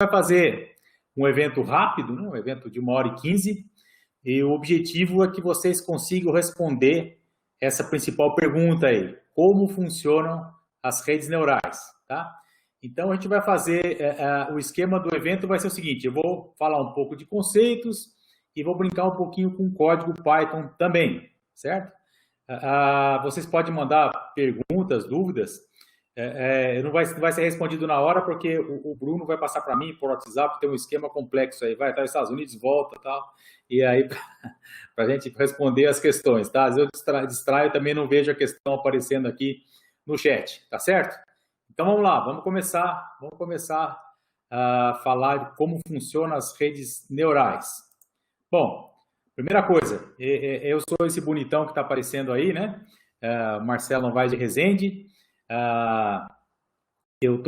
vai fazer um evento rápido, né? Um evento de 1h15, e o objetivo é que vocês consigam responder essa principal pergunta aí: como funcionam as redes neurais, tá? Então, a gente vai fazer, o esquema do evento vai ser o seguinte: eu vou falar um pouco de conceitos e vou brincar um pouquinho com código Python também, certo? Vocês podem mandar perguntas, dúvidas, não vai ser respondido na hora, porque o Bruno vai passar para mim por WhatsApp, tem um esquema complexo aí, vai estar nos Estados Unidos, volta e tal, e aí para a gente responder as questões, tá? Às vezes eu distraio, também não vejo a questão aparecendo aqui no chat, tá certo? Então vamos lá, vamos começar a falar de como funcionam as redes neurais. Bom, primeira coisa, eu sou esse bonitão que está aparecendo aí, né? Marcelo Novaes de Rezende. Eu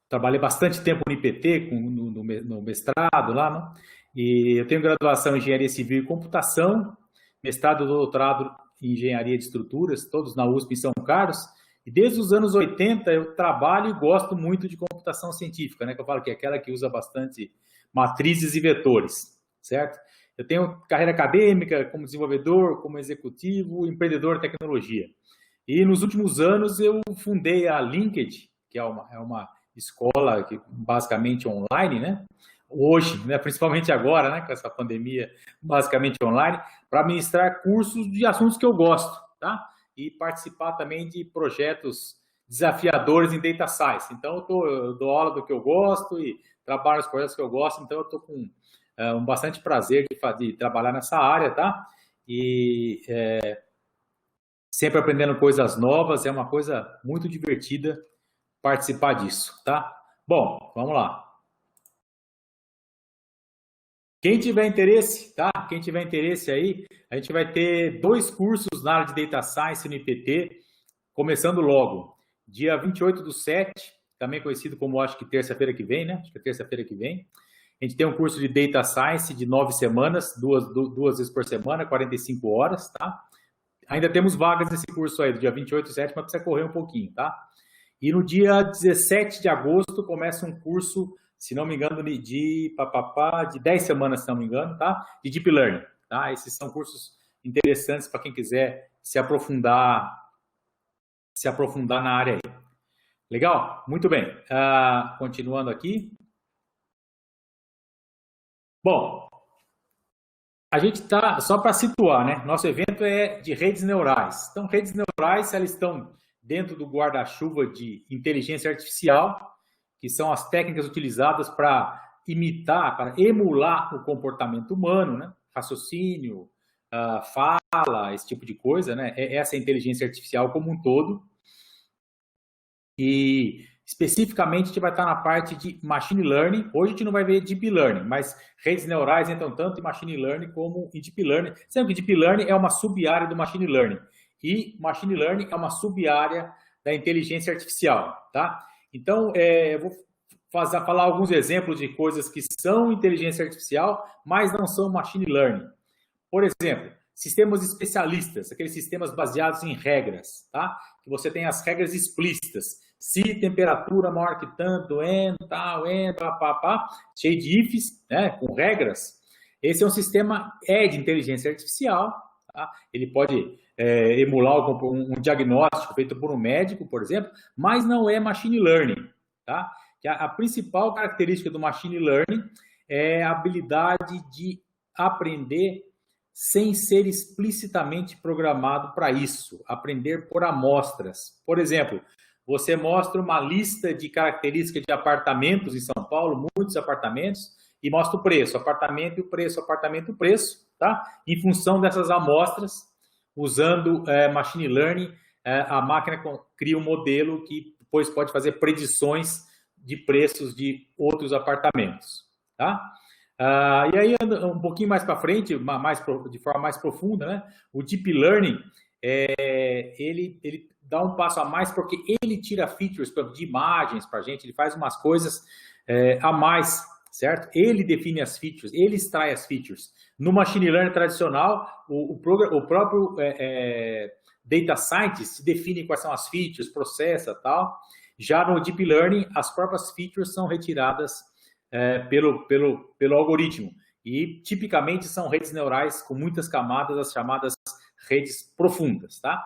trabalhei bastante tempo no IPT, no mestrado lá, né? E eu tenho graduação em Engenharia Civil e Computação, mestrado e doutorado em Engenharia de Estruturas, todos na USP em São Carlos. E desde os anos 80 eu trabalho e gosto muito de computação científica, né? Que eu falo que é aquela que usa bastante matrizes e vetores, certo? Eu tenho carreira acadêmica como desenvolvedor, como executivo, empreendedor de tecnologia. E nos últimos anos eu fundei a Linked, que é uma escola que basicamente online, né? Hoje, né? Principalmente agora, né? Com essa pandemia, basicamente online, para ministrar cursos de assuntos que eu gosto, tá? E participar também de projetos desafiadores em Data Science. Então, eu dou aula do que eu gosto e trabalho nos projetos que eu gosto, então eu estou com bastante prazer de trabalhar nessa área, tá? E sempre aprendendo coisas novas, é uma coisa muito divertida participar disso, tá? Bom, vamos lá. Quem tiver interesse, tá? Quem tiver interesse aí, a gente vai ter 2 cursos na área de Data Science no IPT, começando logo. Dia 28/7, também conhecido como, acho que terça-feira que vem, né? Acho que é terça-feira que vem. A gente tem um curso de Data Science de 9 semanas, duas vezes por semana, 45 horas, tá? Ainda temos vagas nesse curso aí, do dia 28/7, mas precisa correr um pouquinho, tá? E no dia 17 de agosto começa um curso, se não me engano, de 10 semanas, se não me engano, tá? De Deep Learning, tá? Esses são cursos interessantes para quem quiser se aprofundar na área aí. Legal? Muito bem. Continuando aqui. Bom, a gente está, só para situar, né? Nosso evento é de redes neurais. Então, redes neurais, elas estão dentro do guarda-chuva de inteligência artificial, que são as técnicas utilizadas para imitar, para emular o comportamento humano, né? Raciocínio, fala, esse tipo de coisa, né? Essa é a inteligência artificial como um todo. E especificamente a gente vai estar na parte de Machine Learning. Hoje a gente não vai ver Deep Learning, mas redes neurais entram tanto em Machine Learning como em Deep Learning. Sempre que Deep Learning é uma sub-área do Machine Learning. E Machine Learning é uma sub-área da inteligência artificial, tá? Então, eu vou falar alguns exemplos de coisas que são inteligência artificial, mas não são Machine Learning. Por exemplo, sistemas especialistas, aqueles sistemas baseados em regras, tá? Que você tem as regras explícitas. Se temperatura maior que tanto, cheio de ifs, né, com regras. Esse é um sistema de inteligência artificial, tá? Ele pode emular um diagnóstico feito por um médico, por exemplo, mas não é machine learning, tá? Que a principal característica do machine learning é a habilidade de aprender sem ser explicitamente programado para isso, aprender por amostras. Por exemplo, você mostra uma lista de características de apartamentos em São Paulo, muitos apartamentos, e mostra o preço, apartamento e o preço, apartamento e o preço, tá? Em função dessas amostras, usando machine learning, a máquina cria um modelo que depois pode fazer predições de preços de outros apartamentos, tá? E aí, um pouquinho mais para frente, de forma mais profunda, né? O Deep Learning, ele dá um passo a mais porque ele tira features de imagens para a gente, ele faz umas coisas a mais, certo? Ele define as features, ele extrai as features. No Machine Learning tradicional, o próprio Data Scientist define quais são as features, processa e tal. Já no Deep Learning, as próprias features são retiradas pelo algoritmo. E, tipicamente, são redes neurais com muitas camadas, as chamadas redes profundas, tá?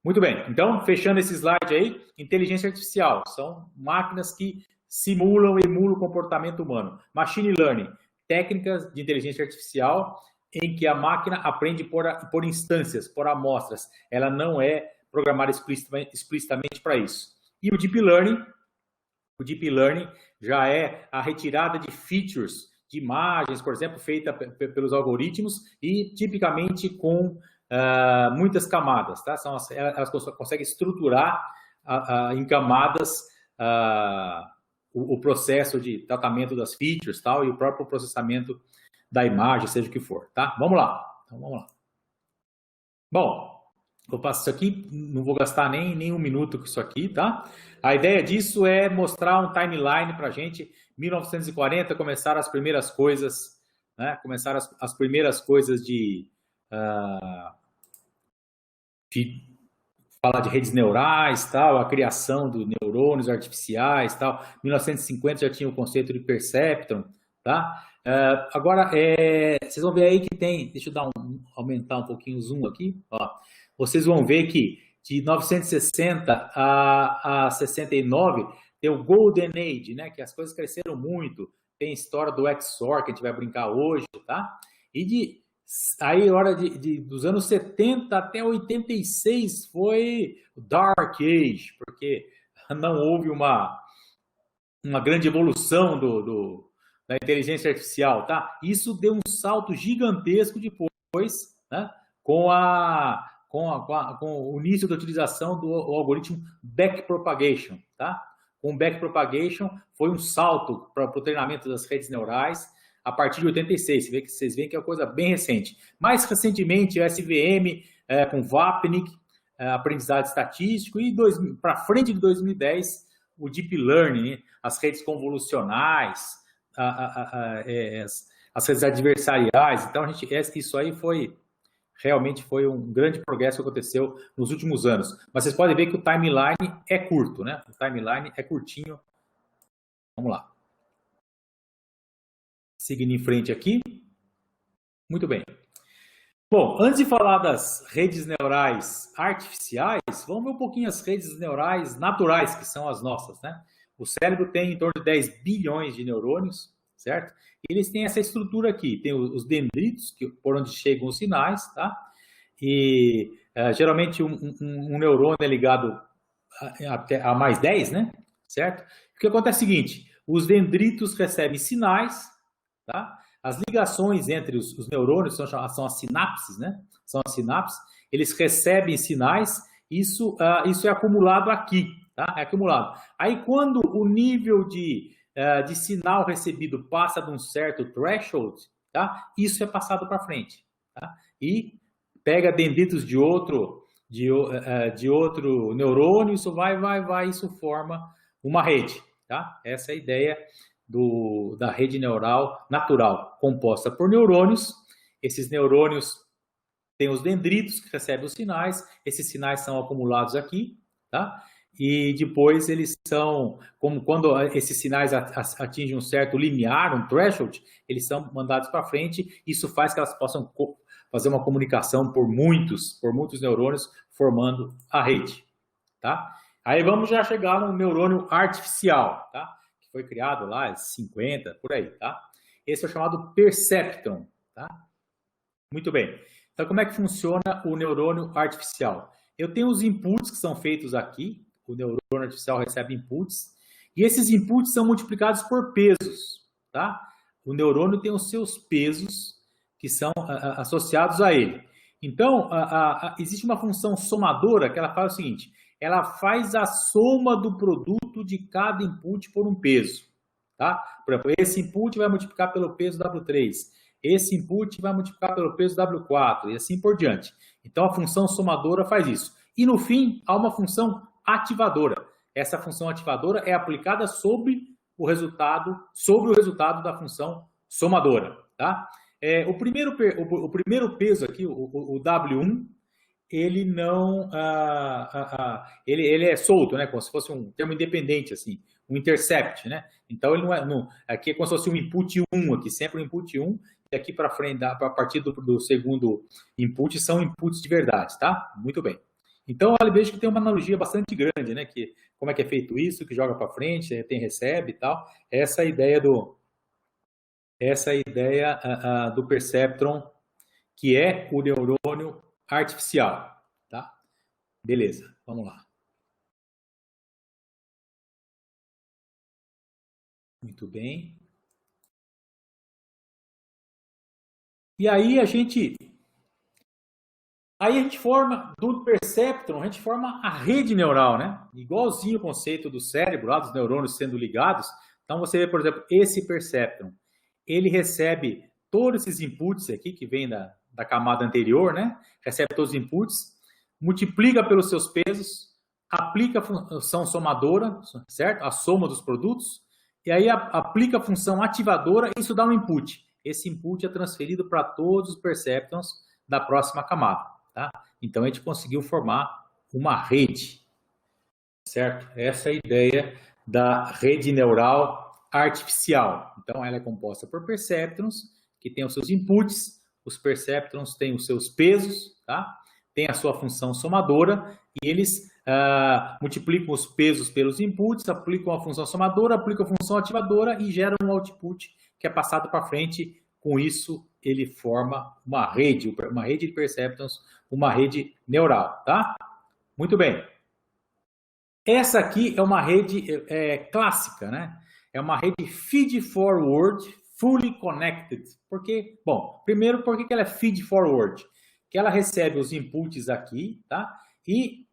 Muito bem. Então, fechando esse slide aí, inteligência artificial. São máquinas que simulam e emulam o comportamento humano. Machine Learning, técnicas de inteligência artificial em que a máquina aprende por instâncias, por amostras. Ela não é programada explicitamente para isso. E o Deep Learning já é a retirada de features, de imagens, por exemplo, feita pelos algoritmos e tipicamente com muitas camadas, tá? Elas conseguem estruturar em camadas o processo de tratamento das features, tal, e o próprio processamento da imagem, seja o que for, tá? Vamos lá. Então, vamos lá. Bom, eu passo isso aqui, não vou gastar nem um minuto com isso aqui, tá? A ideia disso é mostrar um timeline para a gente. 1940 começaram as primeiras coisas, né? Começaram as primeiras coisas de falar de redes neurais, tal, a criação de neurônios artificiais, tal. 1950 já tinha o conceito de perceptron, tá? Agora, vocês vão ver aí que tem, deixa eu aumentar um pouquinho o zoom aqui, ó. Vocês vão ver que de 1960 a 69 tem o Golden Age, né? Que as coisas cresceram muito. Tem a história do XOR, que a gente vai brincar hoje, tá? E aí, hora dos anos 70 até 86 foi o Dark Age, porque não houve uma grande evolução da inteligência artificial, tá? Isso deu um salto gigantesco depois, né? Com o início da utilização do algoritmo backpropagation, tá? Com o backpropagation foi um salto para o treinamento das redes neurais a partir de 86. Vocês veem que é uma coisa bem recente. Mais recentemente, o SVM com Vapnik, aprendizado estatístico, e para frente de 2010, o Deep Learning, as redes convolucionais, as redes adversariais. Então, isso aí realmente foi um grande progresso que aconteceu nos últimos anos. Mas vocês podem ver que o timeline é curto, né? O timeline é curtinho. Vamos lá. Seguindo em frente aqui. Muito bem. Bom, antes de falar das redes neurais artificiais, vamos ver um pouquinho as redes neurais naturais, que são as nossas, né? O cérebro tem em torno de 10 bilhões de neurônios, certo? E eles têm essa estrutura aqui, tem os dendritos, por onde chegam os sinais, tá? E geralmente um neurônio é ligado a mais 10, né? Certo? O que acontece é o seguinte, os dendritos recebem sinais, tá? As ligações entre os neurônios são as sinapses, né? São as sinapses, eles recebem sinais, isso é acumulado aqui, tá? É acumulado. Aí, quando o nível de sinal recebido passa de um certo threshold, tá? Isso é passado para frente, tá? E pega dendritos de outro neurônio, isso vai, isso forma uma rede, tá? Essa é a ideia da rede neural natural, composta por neurônios. Esses neurônios têm os dendritos que recebem os sinais, esses sinais são acumulados aqui, tá? E depois eles são, como quando esses sinais atingem um certo limiar, um threshold, eles são mandados para frente, isso faz que elas possam fazer uma comunicação por muitos neurônios, formando a rede, tá? Aí vamos já chegar no neurônio artificial, tá? Que foi criado lá, 50, por aí, tá? Esse é o chamado perceptron, tá? Muito bem. Então, como é que funciona o neurônio artificial? Eu tenho os inputs que são feitos aqui, o neurônio artificial recebe inputs, e esses inputs são multiplicados por pesos, tá? O neurônio tem os seus pesos que são associados a ele. Então, existe uma função somadora que ela faz o seguinte, ela faz a soma do produto de cada input por um peso, tá? Por exemplo, esse input vai multiplicar pelo peso W3, esse input vai multiplicar pelo peso W4 e assim por diante. Então, a função somadora faz isso. E, no fim, há uma função ativadora. Essa função ativadora é aplicada sobre o resultado da função somadora, tá? O primeiro peso aqui, o W1, ele não, ele é solto, né? Como se fosse um termo independente, assim, um intercept, né? Então ele não é, aqui é como se fosse um input 1 aqui, sempre um input 1, e aqui para frente, a partir do segundo input são inputs de verdade, tá? Muito bem. Então, olha, veja que tem uma analogia bastante grande, né? Que como é que é feito isso, que joga para frente, tem recebe e tal. Essa é a ideia do perceptron, que é o neurônio artificial, tá? Beleza, vamos lá. Muito bem. E aí a gente forma, do perceptron, a gente forma a rede neural, né? Igualzinho o conceito do cérebro, lá dos neurônios sendo ligados. Então você vê, por exemplo, esse perceptron. Ele recebe todos esses inputs aqui, que vem da camada anterior, né? Recebe todos os inputs, multiplica pelos seus pesos, aplica a função somadora, certo? A soma dos produtos, e aí aplica a função ativadora, e isso dá um input. Esse input é transferido para todos os perceptrons da próxima camada, tá? Então a gente conseguiu formar uma rede, certo? Essa é a ideia da rede neural artificial. Então ela é composta por perceptrons, que tem os seus inputs, os perceptrons têm os seus pesos, tá? Tem a sua função somadora, e eles multiplicam os pesos pelos inputs, aplicam a função somadora, aplicam a função ativadora e geram um output que é passado para frente. Com isso, ele forma uma rede de perceptrons, uma rede neural, tá? Muito bem. Essa aqui é uma rede clássica, né? É uma rede feed-forward, fully connected. Porque, bom, primeiro, por que ela é feed-forward? Que ela recebe os inputs aqui, tá? E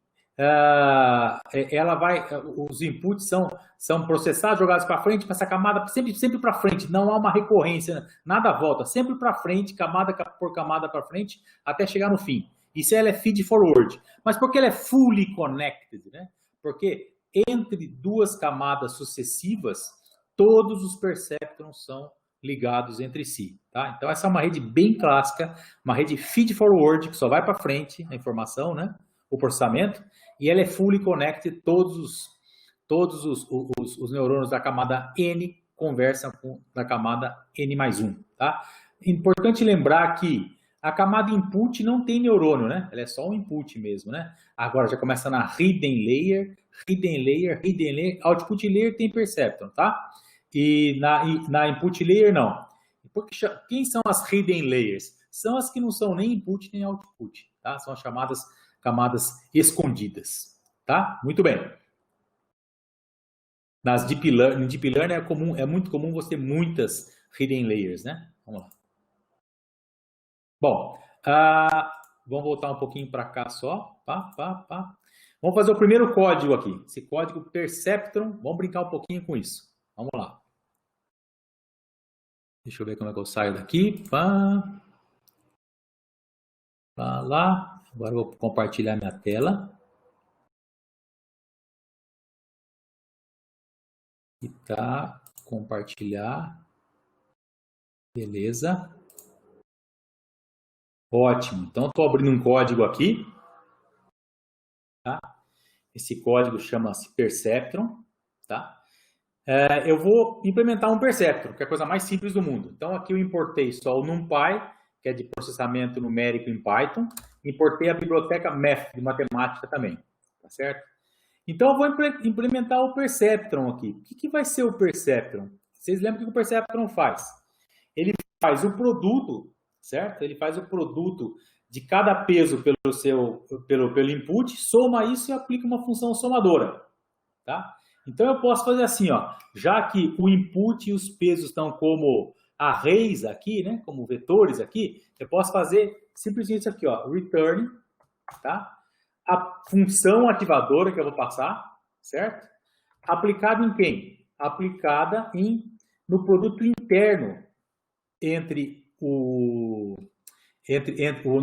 ela vai, os inputs são processados, jogados para frente, para essa camada, sempre para frente, não há uma recorrência, nada volta, sempre para frente, camada por camada para frente, até chegar no fim. Isso ela é feed forward. Mas por que ela é fully connected, né? Porque entre duas camadas sucessivas, todos os perceptrons são ligados entre si, tá? Então essa é uma rede bem clássica, uma rede feed forward, que só vai para frente a informação, né? O processamento, e ela é fully connected, todos os neurônios da camada N conversam com a camada N mais 1, tá? Importante lembrar que a camada input não tem neurônio, né? Ela é só um input mesmo, né? Agora já começa na hidden layer, output layer tem perceptron, tá? E na input layer não. Porque, quem são as hidden layers? São as que não são nem input nem output, tá? São as chamadas camadas escondidas, tá? Muito bem. No Deep Learning é muito comum você ter muitas hidden layers, né? Vamos lá. Bom, vamos voltar um pouquinho para cá só. Vamos fazer o primeiro código aqui. Esse código perceptron, vamos brincar um pouquinho com isso. Vamos lá. Deixa eu ver como é que eu saio daqui. Lá. Agora eu vou compartilhar minha tela. E tá, compartilhar. Beleza. Ótimo. Então, estou abrindo um código aqui. Tá? Esse código chama-se Perceptron. Tá? Eu vou implementar um Perceptron, que é a coisa mais simples do mundo. Então, aqui eu importei só o NumPy, que é de processamento numérico em Python. Importei a biblioteca Math, de matemática também. Tá certo? Então, eu vou implementar o Perceptron aqui. O que vai ser o Perceptron? Vocês lembram o que o Perceptron faz? Ele faz o produto, certo? Ele faz o produto de cada peso pelo input, soma isso e aplica uma função somadora, tá? Então, eu posso fazer assim, ó, já que o input e os pesos estão como arrays aqui, né? Como vetores aqui, eu posso fazer simplesmente isso aqui, ó, return, tá? A função ativadora que eu vou passar, certo? Aplicada em quem? Aplicada no produto interno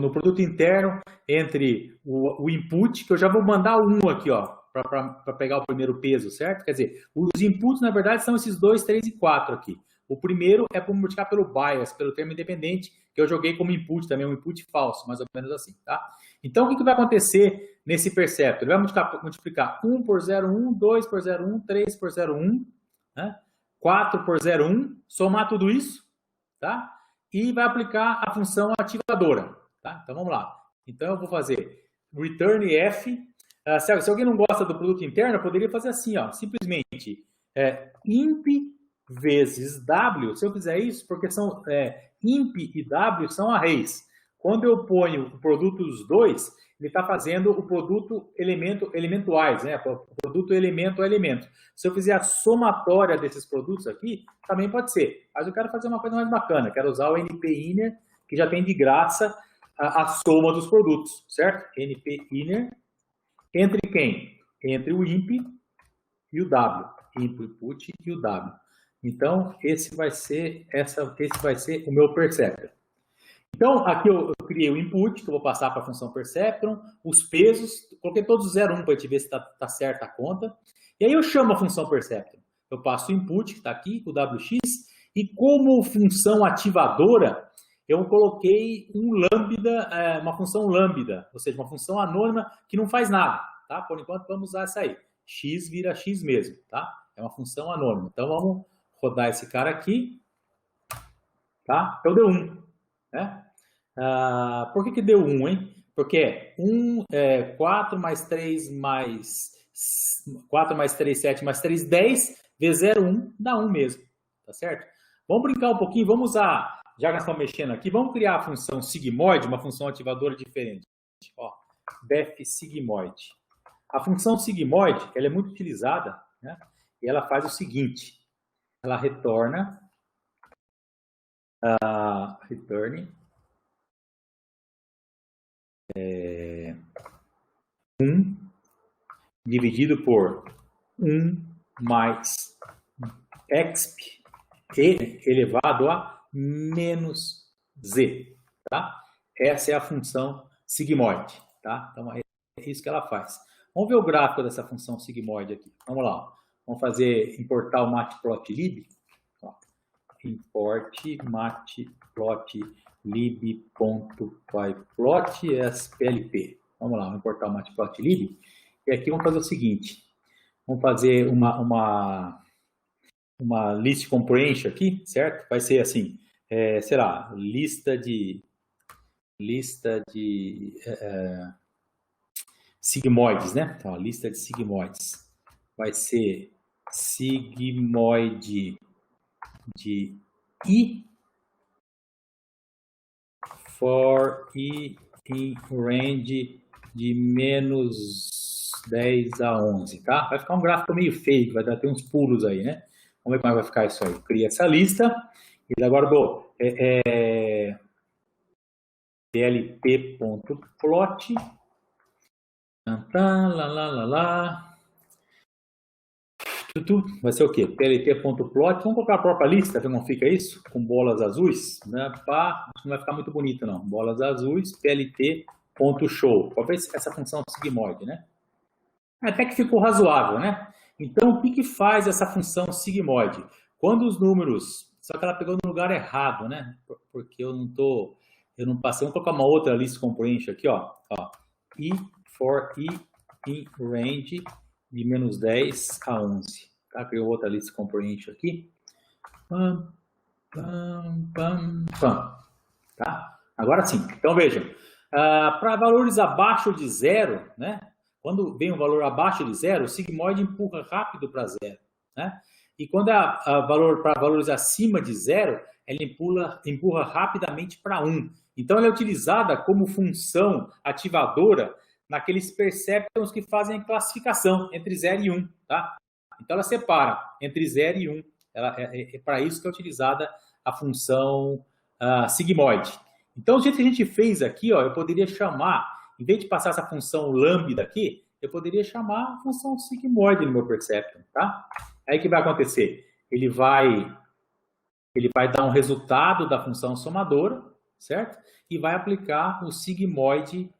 no produto interno entre o input, que eu já vou mandar um aqui, ó, para pegar o primeiro peso, certo? Quer dizer, os inputs, na verdade, são esses 2, 3 e 4 aqui. O primeiro é para multiplicar pelo bias, pelo termo independente, que eu joguei como input também, um input falso, mais ou menos assim, tá? Então, o que vai acontecer nesse percepto? Ele vai multiplicar 1 por 0,1, 2 por 0,1, 3 por 0,1, né? 4 por 0,1, somar tudo isso, tá? E vai aplicar a função ativadora, tá? Então, vamos lá. Então, eu vou fazer return f. Se alguém não gosta do produto interno, eu poderia fazer assim, ó, simplesmente imp vezes w. Se eu fizer isso, porque são imp e w são arrays. Quando eu ponho o produto dos dois, ele está fazendo o produto elementuais, né? O produto elemento a elemento. Se eu fizer a somatória desses produtos aqui, também pode ser. Mas eu quero fazer uma coisa mais bacana. Quero usar o np-inner, que já tem de graça a soma dos produtos, certo? np-inner entre quem? Entre o imp e o w. Imp input e o w. Então, esse vai ser o meu perceptron. Então, aqui eu criei o input, que eu vou passar para a função perceptron, os pesos, coloquei todos os 0,1 para a gente ver se está certa a conta. E aí eu chamo a função perceptron. Eu passo o input, que está aqui, o wx, e como função ativadora, eu coloquei uma função lambda, ou seja, uma função anônima que não faz nada, tá? Por enquanto, vamos usar essa aí. X vira x mesmo, tá? É uma função anônima. Então, vamos rodar esse cara aqui, tá? Então, deu 1, né? Por que deu 1, hein? Porque 4 mais 3 mais 4 mais 3, 7 mais 3, 10, vezes 0,1 dá 1 mesmo, tá certo? Vamos brincar um pouquinho, vamos usar, já que nós estamos mexendo aqui, vamos criar a função sigmoid, uma função ativadora diferente. Ó, def sigmoid. A função sigmoid, ela é muito utilizada, né? E ela faz o seguinte, ela retorna return 1 dividido por 1 mais exp elevado a menos z, tá? Essa é a função sigmoid, tá? Então, é isso que ela faz. Vamos ver o gráfico dessa função sigmoid aqui. Vamos lá. Vamos importar o matplotlib. Import matplotlib.pyplot splp. Vamos lá, vamos importar o matplotlib. E aqui vamos fazer o seguinte. Vamos fazer uma list comprehension aqui, certo? Vai ser assim, sei lá, lista de sigmoides, né? Então, a lista de sigmoides vai ser sigmoid de i for i em range de menos 10 a 11, tá? Vai ficar um gráfico meio feio, vai dar até uns pulos aí, né? Vamos ver como vai ficar isso aí. Cria essa lista e agora vou plt.plot vai ser o quê? plt.plot. Vamos colocar a própria lista, ver como fica isso? Com bolas azuis. Né? Pá, não vai ficar muito bonito, não. Bolas azuis, plt.show. Qual vai ser essa função sigmoid, né? Até que ficou razoável, né? Então, o que faz essa função sigmoid? Quando os números... Só que ela pegou no lugar errado, né? Porque eu não passei. Vamos colocar uma outra list comprehension aqui, ó. I for i in range de menos 10 a 11. Tá? Criou outra list comprehension aqui. Tá? Agora sim. Então, vejam. Para valores abaixo de 0, né? Quando vem um valor abaixo de 0, o sigmoid empurra rápido para 0, né? E quando para valores acima de 0, ela empurra rapidamente para 1. Então, ela é utilizada como função ativadora naqueles perceptrons que fazem classificação entre 0 e 1, tá? Então, ela separa entre 0 e 1. É para isso que é utilizada a função sigmoid. Então, o jeito que a gente fez aqui, ó, eu poderia chamar, em vez de passar essa função lambda aqui, eu poderia chamar a função sigmoid no meu perceptron, tá? Aí o que vai acontecer? Ele vai dar um resultado da função somadora, certo? E vai aplicar o sigmoid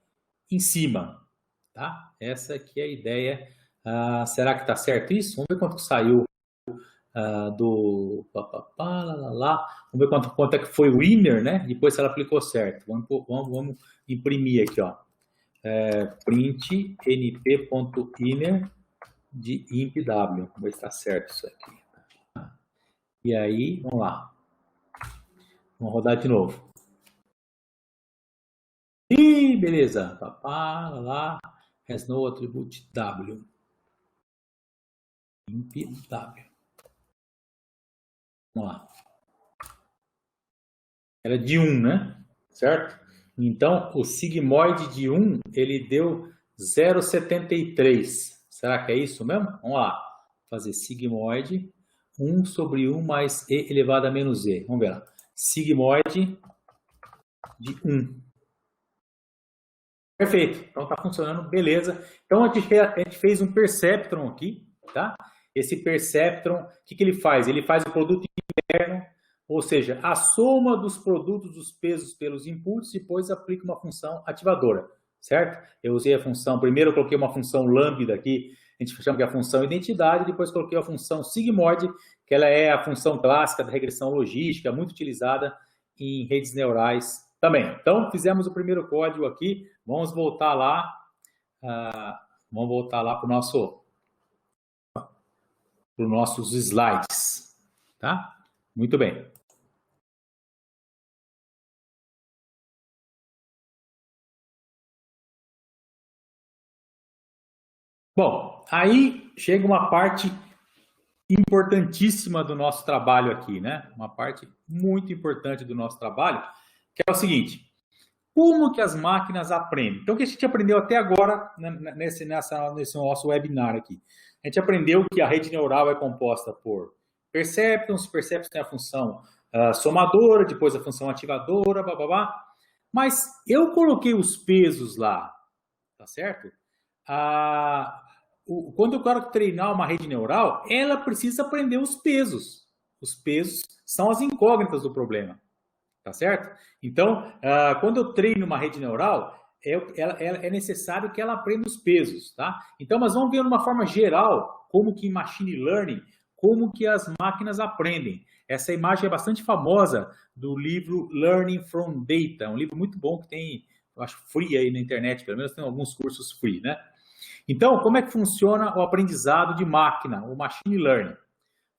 em cima, tá? Essa aqui é a ideia. Será que está certo isso? Vamos ver quanto saiu do... Vamos ver quanto é que foi o inner, né? Depois se ela aplicou certo. Vamos imprimir aqui, ó. print np.inner de impw. Vamos ver se está certo isso aqui. E aí, vamos lá. Vamos rodar de novo. Ih, beleza. Papá, lá, has no attribute w. Impw. Vamos lá. Era de 1, né? Certo? Então, o sigmoide de 1, ele deu 0,73. Será que é isso mesmo? Vamos lá. Fazer sigmoide 1 sobre 1 mais e elevado a menos e. Vamos ver lá. Sigmoide de 1. Perfeito. Então, está funcionando. Beleza. Então, a gente fez um perceptron aqui, tá? Esse perceptron, o que ele faz? Ele faz o produto interno, ou seja, a soma dos produtos dos pesos pelos inputs e depois aplica uma função ativadora, certo? Eu usei a função, primeiro eu coloquei uma função lambda aqui, a gente chama de a função identidade, depois coloquei a função sigmoide, que ela é a função clássica da regressão logística, muito utilizada em redes neurais também. Então, fizemos o primeiro código aqui, vamos voltar lá para os nossos slides, tá? Muito bem. Bom, aí chega uma parte importantíssima do nosso trabalho aqui, né? Uma parte muito importante do nosso trabalho, que é o seguinte: como que as máquinas aprendem? Então, o que a gente aprendeu até agora nesse nosso webinar aqui? A gente aprendeu que a rede neural é composta por perceptrons tem a função somadora, depois a função ativadora, blá, blá, blá. Mas eu coloquei os pesos lá, tá certo? Quando eu quero treinar uma rede neural, ela precisa aprender os pesos. Os pesos são as incógnitas do problema, tá certo? Então, quando eu treino uma rede neural, é necessário que ela aprenda os pesos, tá? Então, nós vamos ver de uma forma geral como que em machine learning, como que as máquinas aprendem. Essa imagem é bastante famosa do livro Learning from Data, um livro muito bom que tem, eu acho, free aí na internet, pelo menos tem alguns cursos free, né? Então, como é que funciona o aprendizado de máquina, o machine learning?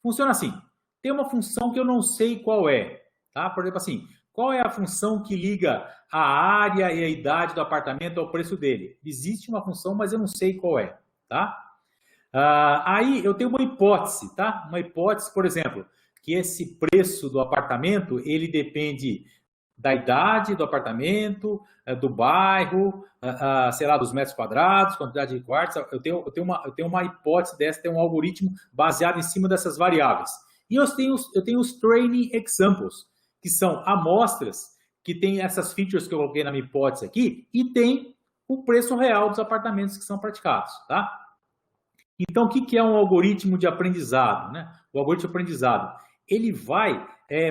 Funciona assim, tem uma função que eu não sei qual é, tá? Por exemplo assim, qual é a função que liga a área e a idade do apartamento ao preço dele? Existe uma função, mas eu não sei qual é, tá? Aí eu tenho uma hipótese, tá? Uma hipótese, por exemplo, que esse preço do apartamento, ele depende da idade do apartamento, do bairro, sei lá, dos metros quadrados, quantidade de quartos. Eu tenho uma hipótese dessa, tem um algoritmo baseado em cima dessas variáveis. E eu tenho os training examples, que são amostras que tem essas features que eu coloquei na minha hipótese aqui e tem o preço real dos apartamentos que são praticados, tá? Então, o que é um algoritmo de aprendizado, né? O algoritmo de aprendizado, ele vai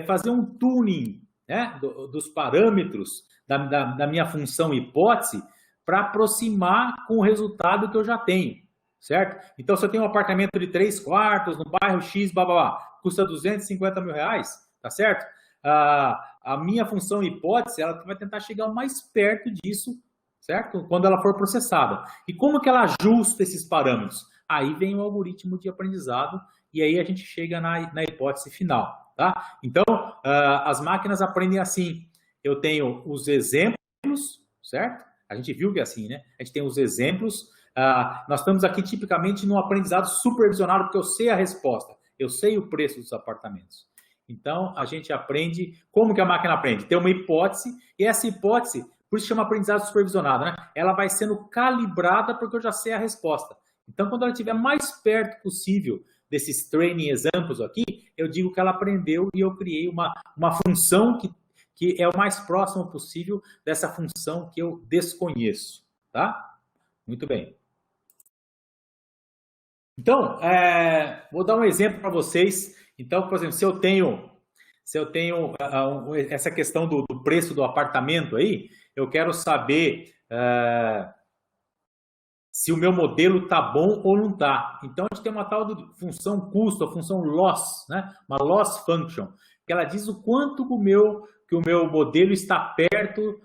fazer um tuning, né, dos parâmetros da minha função hipótese para aproximar com o resultado que eu já tenho, certo? Então, se eu tenho um apartamento de 3 quartos no bairro X, blá, blá, blá, custa 250 mil reais, tá certo? A minha função hipótese, ela vai tentar chegar o mais perto disso, certo? Quando ela for processada. E como que ela ajusta esses parâmetros? Aí vem o algoritmo de aprendizado e aí a gente chega na hipótese final, tá? Então, as máquinas aprendem assim. Eu tenho os exemplos, certo? A gente viu que é assim, né? A gente tem os exemplos. Nós estamos aqui tipicamente num aprendizado supervisionado, porque eu sei a resposta. Eu sei o preço dos apartamentos. Então, a gente aprende... Como que a máquina aprende? Tem uma hipótese, e essa hipótese, por isso chama aprendizado supervisionado, né? Ela vai sendo calibrada porque eu já sei a resposta. Então, quando ela estiver mais perto possível desses training examples aqui, eu digo que ela aprendeu e eu criei uma função que é o mais próximo possível dessa função que eu desconheço, tá? Muito bem. Então, vou dar um exemplo para vocês. Então, por exemplo, se eu tenho essa questão do preço do apartamento aí, eu quero saber se o meu modelo está bom ou não está. Então, a gente tem uma tal de função custo, a função loss, né? Uma loss function, que ela diz o quanto que o meu modelo está perto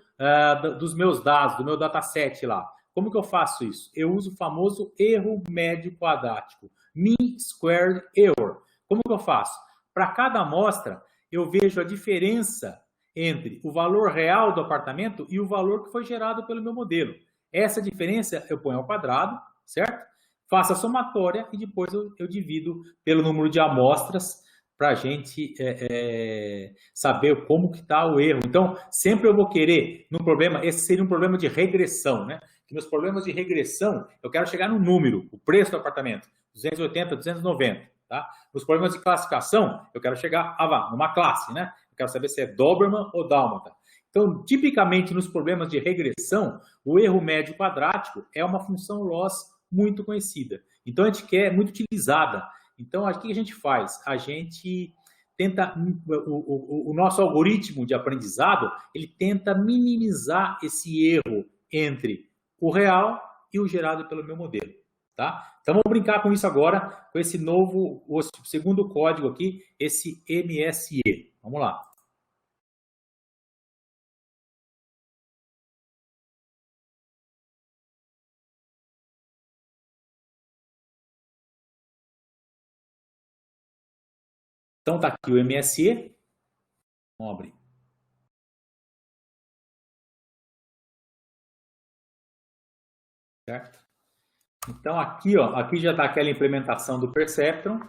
dos meus dados, do meu dataset lá. Como que eu faço isso? Eu uso o famoso erro médio quadrático, mean squared error. Como que eu faço? Para cada amostra, eu vejo a diferença entre o valor real do apartamento e o valor que foi gerado pelo meu modelo. Essa diferença eu ponho ao quadrado, certo? Faço a somatória e depois eu divido pelo número de amostras para a gente saber como que está o erro. Então, sempre eu vou querer, no problema, esse seria um problema de regressão, né? Que nos problemas de regressão, eu quero chegar no número, o preço do apartamento, 280, 290, tá? Nos problemas de classificação, eu quero chegar numa classe, né? Eu quero saber se é Doberman ou Dálmata. Então, tipicamente, nos problemas de regressão, o erro médio quadrático é uma função loss muito conhecida. Então, a gente quer, muito utilizada. Então, o que a gente faz? A gente tenta, o nosso algoritmo de aprendizado, ele tenta minimizar esse erro entre o real e o gerado pelo meu modelo, tá? Então, vamos brincar com isso agora, com esse novo, o segundo código aqui, esse MSE. Vamos lá. Então, tá aqui o MSE. Vamos abrir. Certo? Então, aqui, ó, aqui já está aquela implementação do Perceptron,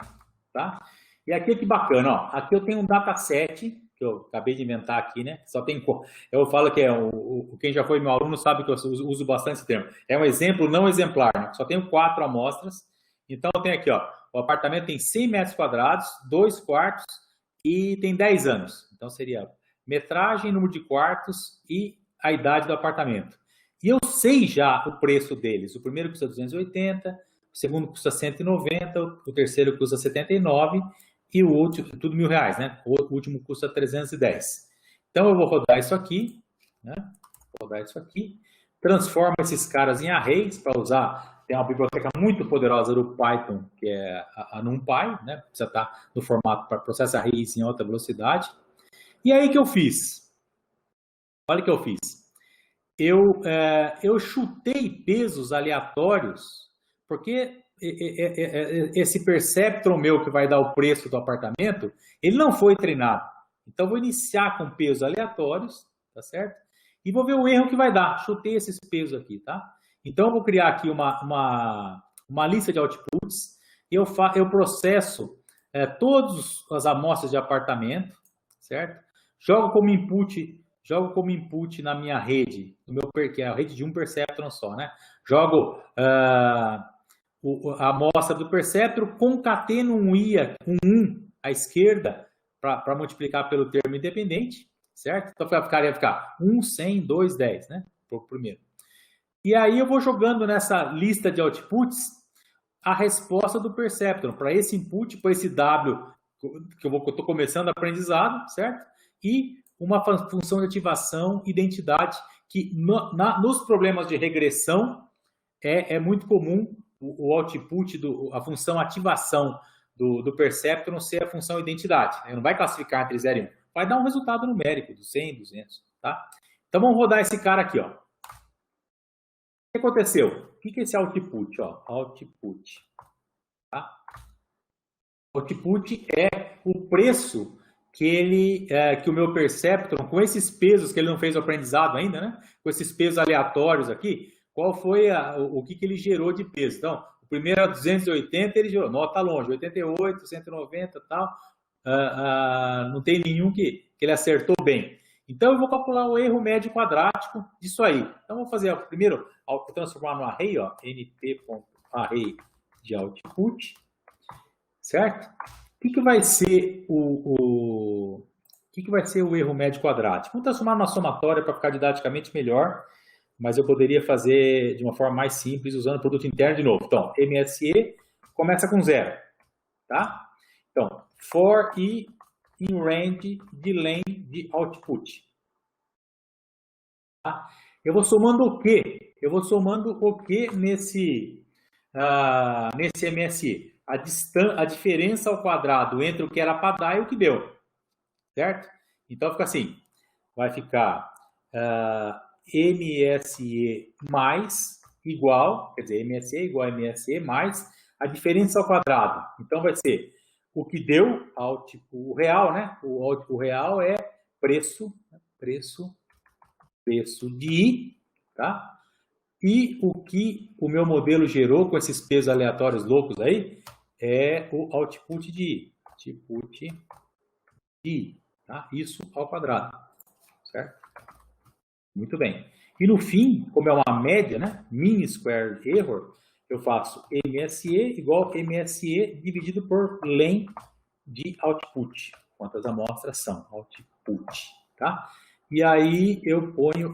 tá? E aqui que bacana, ó. Aqui eu tenho um dataset, que eu acabei de inventar aqui, né? Só tem... Eu falo que quem já foi meu aluno sabe que eu uso bastante esse termo. É um exemplo não exemplar, né? Só tenho 4 amostras. Então, eu tenho aqui, ó, o apartamento tem 100 metros quadrados, 2 quartos e tem 10 anos. Então, seria metragem, número de quartos e a idade do apartamento. E eu sei já o preço deles. O primeiro custa 280, o segundo custa 190, o terceiro custa 79 e o último, tudo R$1.000, né? O último custa 310. Então eu vou rodar isso aqui, né? Vou rodar isso aqui, transforma esses caras em arrays para usar. Tem uma biblioteca muito poderosa do Python, que é a NumPy, né? Precisa estar no formato para processar arrays em alta velocidade. E aí que eu fiz? Olha o que eu fiz. Eu chutei pesos aleatórios, porque esse Perceptron meu que vai dar o preço do apartamento, ele não foi treinado. Então, vou iniciar com pesos aleatórios, tá certo? E vou ver o erro que vai dar. Chutei esses pesos aqui, tá? Então, eu vou criar aqui uma lista de outputs e eu processo todas as amostras de apartamento, certo? Jogo como input na minha rede, que é a rede de um Perceptron só, né? Jogo a amostra do Perceptron, concateno um IA com 1 à esquerda para multiplicar pelo termo independente, certo? Então ia ficar 1, 100, 2, 10, né? Por primeiro. E aí eu vou jogando nessa lista de outputs a resposta do Perceptron para esse input, para esse W que eu estou começando aprendizado, certo? E uma função de ativação, identidade, que nos problemas de regressão é muito comum o output, a função ativação do Perceptron ser a função identidade. Né? Não vai classificar entre 0 e 1. Vai dar um resultado numérico, do 100, 200. Tá? Então vamos rodar esse cara aqui. Ó. O que aconteceu? O que é esse output? Ó? Output. Tá? Output é o preço que o meu Perceptron, com esses pesos que ele não fez o aprendizado ainda, né? Com esses pesos aleatórios aqui, qual foi o que ele gerou de peso. Então, o primeiro era 280, ele gerou, não, tá longe, 88, 190 e tal, não tem nenhum que ele acertou bem. Então, eu vou calcular o erro médio quadrático disso aí. Então, vou fazer primeiro, vou transformar no array, ó, np.array de output, certo? O que vai ser o erro médio quadrático? Vamos transformar numa somatória para ficar didaticamente melhor, mas eu poderia fazer de uma forma mais simples usando o produto interno de novo. Então, MSE começa com 0, tá? Então, for i in range de len de output. Tá? Eu vou somando o quê? Eu vou somando o quê nesse MSE? A diferença ao quadrado entre o que era para dar e o que deu, certo? Então fica assim, vai ficar MSE mais igual, quer dizer, MSE igual a MSE mais a diferença ao quadrado. Então, vai ser o que deu ao tipo, o real, né? O real é preço de I, tá? E o que o meu modelo gerou com esses pesos aleatórios loucos aí é o output de I. Output de I, tá? Isso ao quadrado, certo? Muito bem. E no fim, como é uma média, né? Mean Squared Error, eu faço MSE igual a MSE dividido por len de output. Quantas amostras são? Output, tá? E aí eu ponho,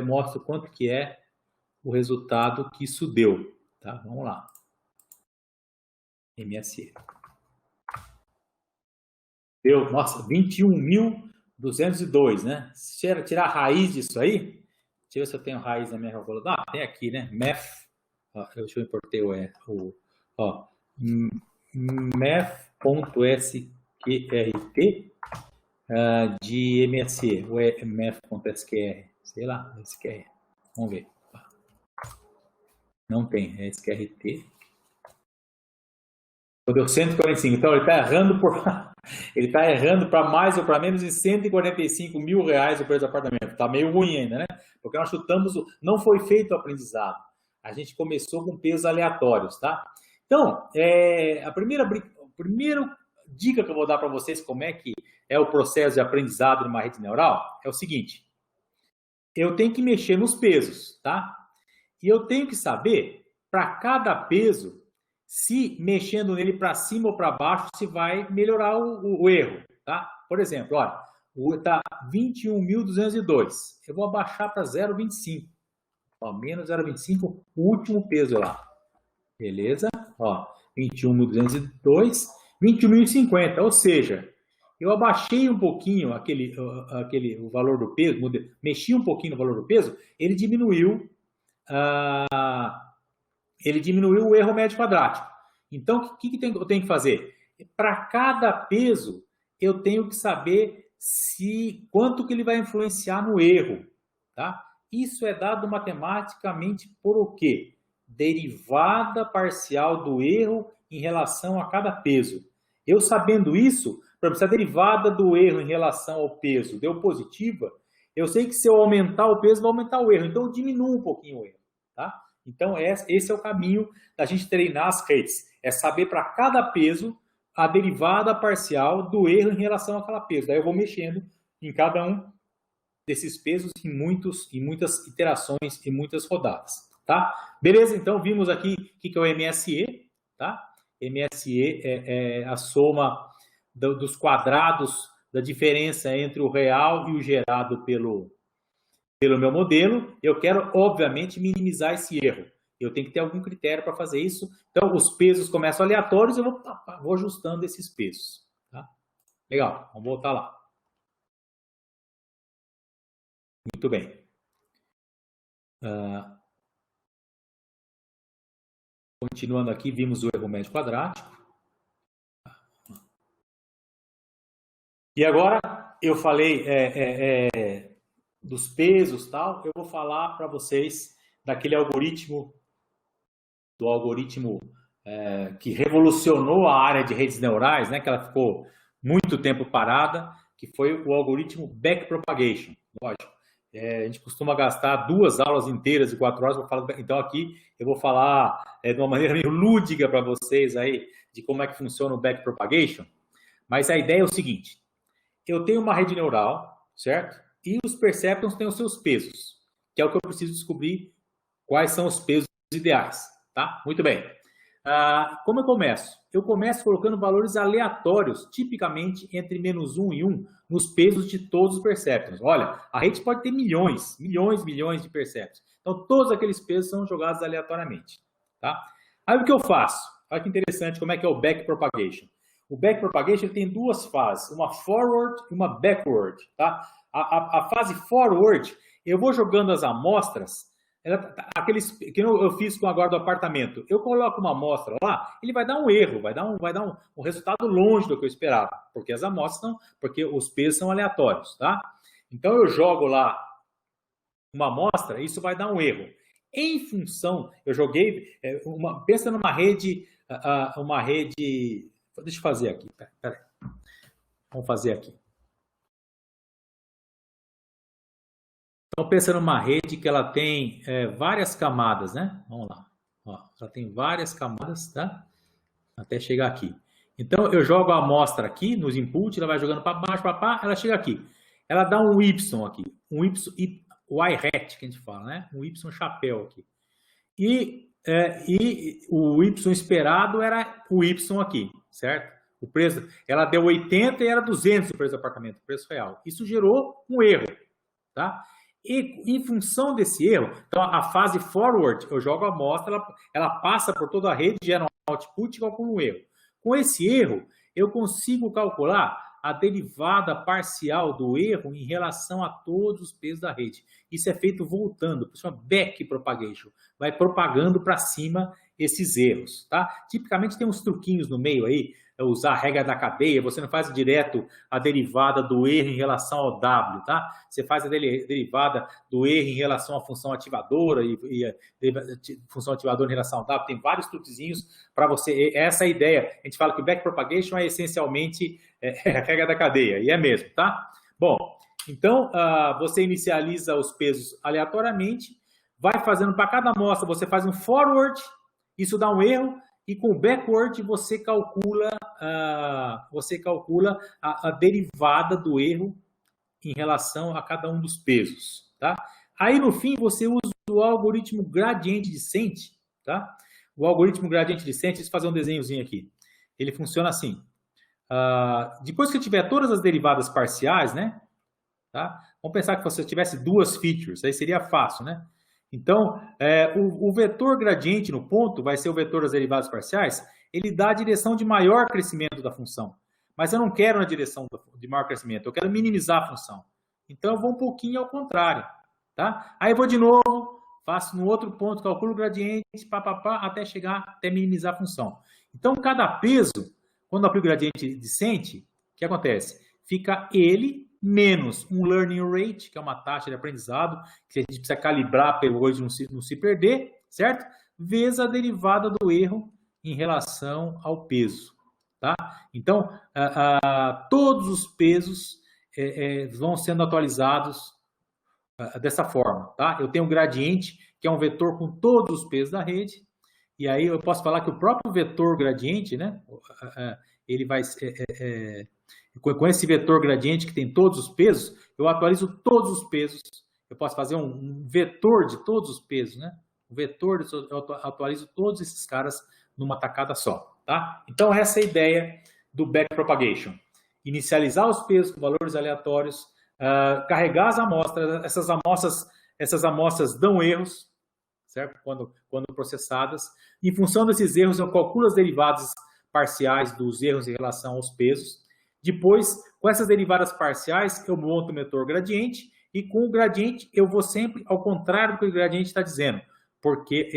mostro quanto que é o resultado que isso deu, tá? Vamos lá. MSE. Deu, nossa, 21.202, né? Se tirar a raiz disso aí, deixa eu ver se eu tenho raiz na minha calculadora. Ah, tem aqui, né? Math. Ó, deixa eu importar math.sqrt de MSE, ou é math.sqr, sei lá, SQR. Vamos ver. Não tem, é SQRT. Deu 145. Então ele está errando para mais ou para menos de 145 mil reais o preço do apartamento. Está meio ruim ainda, né? Porque nós chutamos, não foi feito o aprendizado. A gente começou com pesos aleatórios, tá? Então, a primeira dica que eu vou dar para vocês como é que é o processo de aprendizado numa rede neural é o seguinte: eu tenho que mexer nos pesos, tá? E eu tenho que saber, para cada peso, se mexendo nele para cima ou para baixo, se vai melhorar o erro, tá? Por exemplo, olha, está 21.202. Eu vou abaixar para 0,25. Ó, menos 0,25, o último peso lá. Beleza? Ó, 21.202, 21.050. Ou seja, eu abaixei um pouquinho o valor do peso, mexi um pouquinho no valor do peso, ele diminuiu o erro médio quadrático. Então, o que eu tenho que fazer? Para cada peso, eu tenho que saber quanto que ele vai influenciar no erro. Tá? Isso é dado matematicamente por o quê? Derivada parcial do erro em relação a cada peso. Eu sabendo isso, por exemplo, se a derivada do erro em relação ao peso deu positiva, eu sei que se eu aumentar o peso, vai aumentar o erro. Então, eu diminuo um pouquinho o erro. Tá? Então, esse é o caminho da gente treinar as redes. É saber para cada peso a derivada parcial do erro em relação àquela peso. Daí eu vou mexendo em cada um desses pesos em muitas iterações e muitas rodadas. Tá? Beleza? Então, vimos aqui o que é o MSE. Tá? MSE é a soma dos quadrados da diferença entre o real e o gerado pelo meu modelo. Eu quero, obviamente, minimizar esse erro. Eu tenho que ter algum critério para fazer isso. Então, os pesos começam aleatórios, eu vou ajustando esses pesos. Tá? Legal, vamos voltar lá. Muito bem. Continuando aqui, vimos o erro médio quadrático. E agora, eu falei dos pesos e tal, eu vou falar para vocês daquele algoritmo, que revolucionou a área de redes neurais, né, que ela ficou muito tempo parada, que foi o algoritmo backpropagation. Lógico, a gente costuma gastar 2 aulas inteiras de 4 horas para falar. Então aqui eu vou falar de uma maneira meio lúdica para vocês aí de como é que funciona o backpropagation. Mas a ideia é o seguinte: eu tenho uma rede neural, certo? E os perceptrons têm os seus pesos, que é o que eu preciso descobrir quais são os pesos ideais, tá? Muito bem. Como eu começo? Eu começo colocando valores aleatórios, tipicamente entre -1 e 1, nos pesos de todos os perceptrons. Olha, a rede pode ter milhões de perceptrons. Então, todos aqueles pesos são jogados aleatoriamente, tá? Aí, o que eu faço? Olha que interessante como é que é o backpropagation. O backpropagation tem 2 fases, uma forward e uma backward, tá? A fase forward, eu vou jogando as amostras, aqueles que eu fiz com agora do apartamento. Eu coloco uma amostra lá, ele vai dar um erro, vai dar um resultado longe do que eu esperava, porque as amostras porque os pesos são aleatórios, tá? Então eu jogo lá uma amostra, isso vai dar um erro. Em função, eu joguei, pensa numa rede, deixa eu fazer aqui, peraí. Vamos fazer aqui. Então, pensa numa rede que ela tem várias camadas, né? Vamos lá. Ó, ela tem várias camadas, tá? Até chegar aqui. Então, eu jogo a amostra aqui, nos inputs, ela vai jogando para baixo, ela chega aqui. Ela dá um Y aqui, um Y hat, que a gente fala, né? Um Y chapéu aqui. E o Y esperado era o Y aqui, certo? O preço, ela deu 80 e era 200 o preço do apartamento, o preço real. Isso gerou um erro, tá? E em função desse erro, então a fase forward, eu jogo a amostra, ela passa por toda a rede, gera um output e calcula um erro. Com esse erro, eu consigo calcular a derivada parcial do erro em relação a todos os pesos da rede. Isso é feito voltando, isso chama back propagation. Vai propagando para cima esses erros, tá? Tipicamente tem uns truquinhos no meio aí, usar a regra da cadeia, você não faz direto a derivada do erro em relação ao W, tá? Você faz a derivada do erro em relação à função ativadora e a função ativadora em relação ao W. Tem vários truquezinhos para você. Essa é a ideia. A gente fala que o backpropagation é essencialmente a regra da cadeia, e é mesmo, tá? Bom, então você inicializa os pesos aleatoriamente, vai fazendo para cada amostra, você faz um forward, isso dá um erro, e com o backward você calcula a derivada do erro em relação a cada um dos pesos, tá? Aí no fim você usa o algoritmo gradiente descent, tá? O algoritmo gradiente descent, deixa eu fazer um desenhozinho aqui. Ele funciona assim. Depois que eu tiver todas as derivadas parciais, né? Tá? Vamos pensar que você tivesse duas features, aí seria fácil, né? Então, o vetor gradiente no ponto vai ser o vetor das derivadas parciais, ele dá a direção de maior crescimento da função. Mas eu não quero na direção de maior crescimento, eu quero minimizar a função. Então, eu vou um pouquinho ao contrário, tá? Aí eu vou de novo, faço no outro ponto, calculo o gradiente, até chegar, até minimizar a função. Então, cada peso, quando eu aplico o gradiente descent, o que acontece? Fica ele menos um learning rate, que é uma taxa de aprendizado, que a gente precisa calibrar para o algoritmo não se perder, certo? Vezes a derivada do erro em relação ao peso, tá? Então, todos os pesos vão sendo atualizados dessa forma, tá? Eu tenho um gradiente, que é um vetor com todos os pesos da rede, e aí eu posso falar que o próprio vetor gradiente, né? Ele vai... com esse vetor gradiente que tem todos os pesos, eu atualizo todos os pesos. Eu posso fazer um vetor de todos os pesos, né? Um vetor, eu atualizo todos esses caras numa tacada só, tá? Então, essa é a ideia do backpropagation. Inicializar os pesos com valores aleatórios, carregar as amostras, essas amostras dão erros, certo? Quando processadas. Em função desses erros, eu calculo as derivadas parciais dos erros em relação aos pesos. Depois, com essas derivadas parciais, eu monto o vetor gradiente e com o gradiente eu vou sempre ao contrário do que o gradiente está dizendo, porque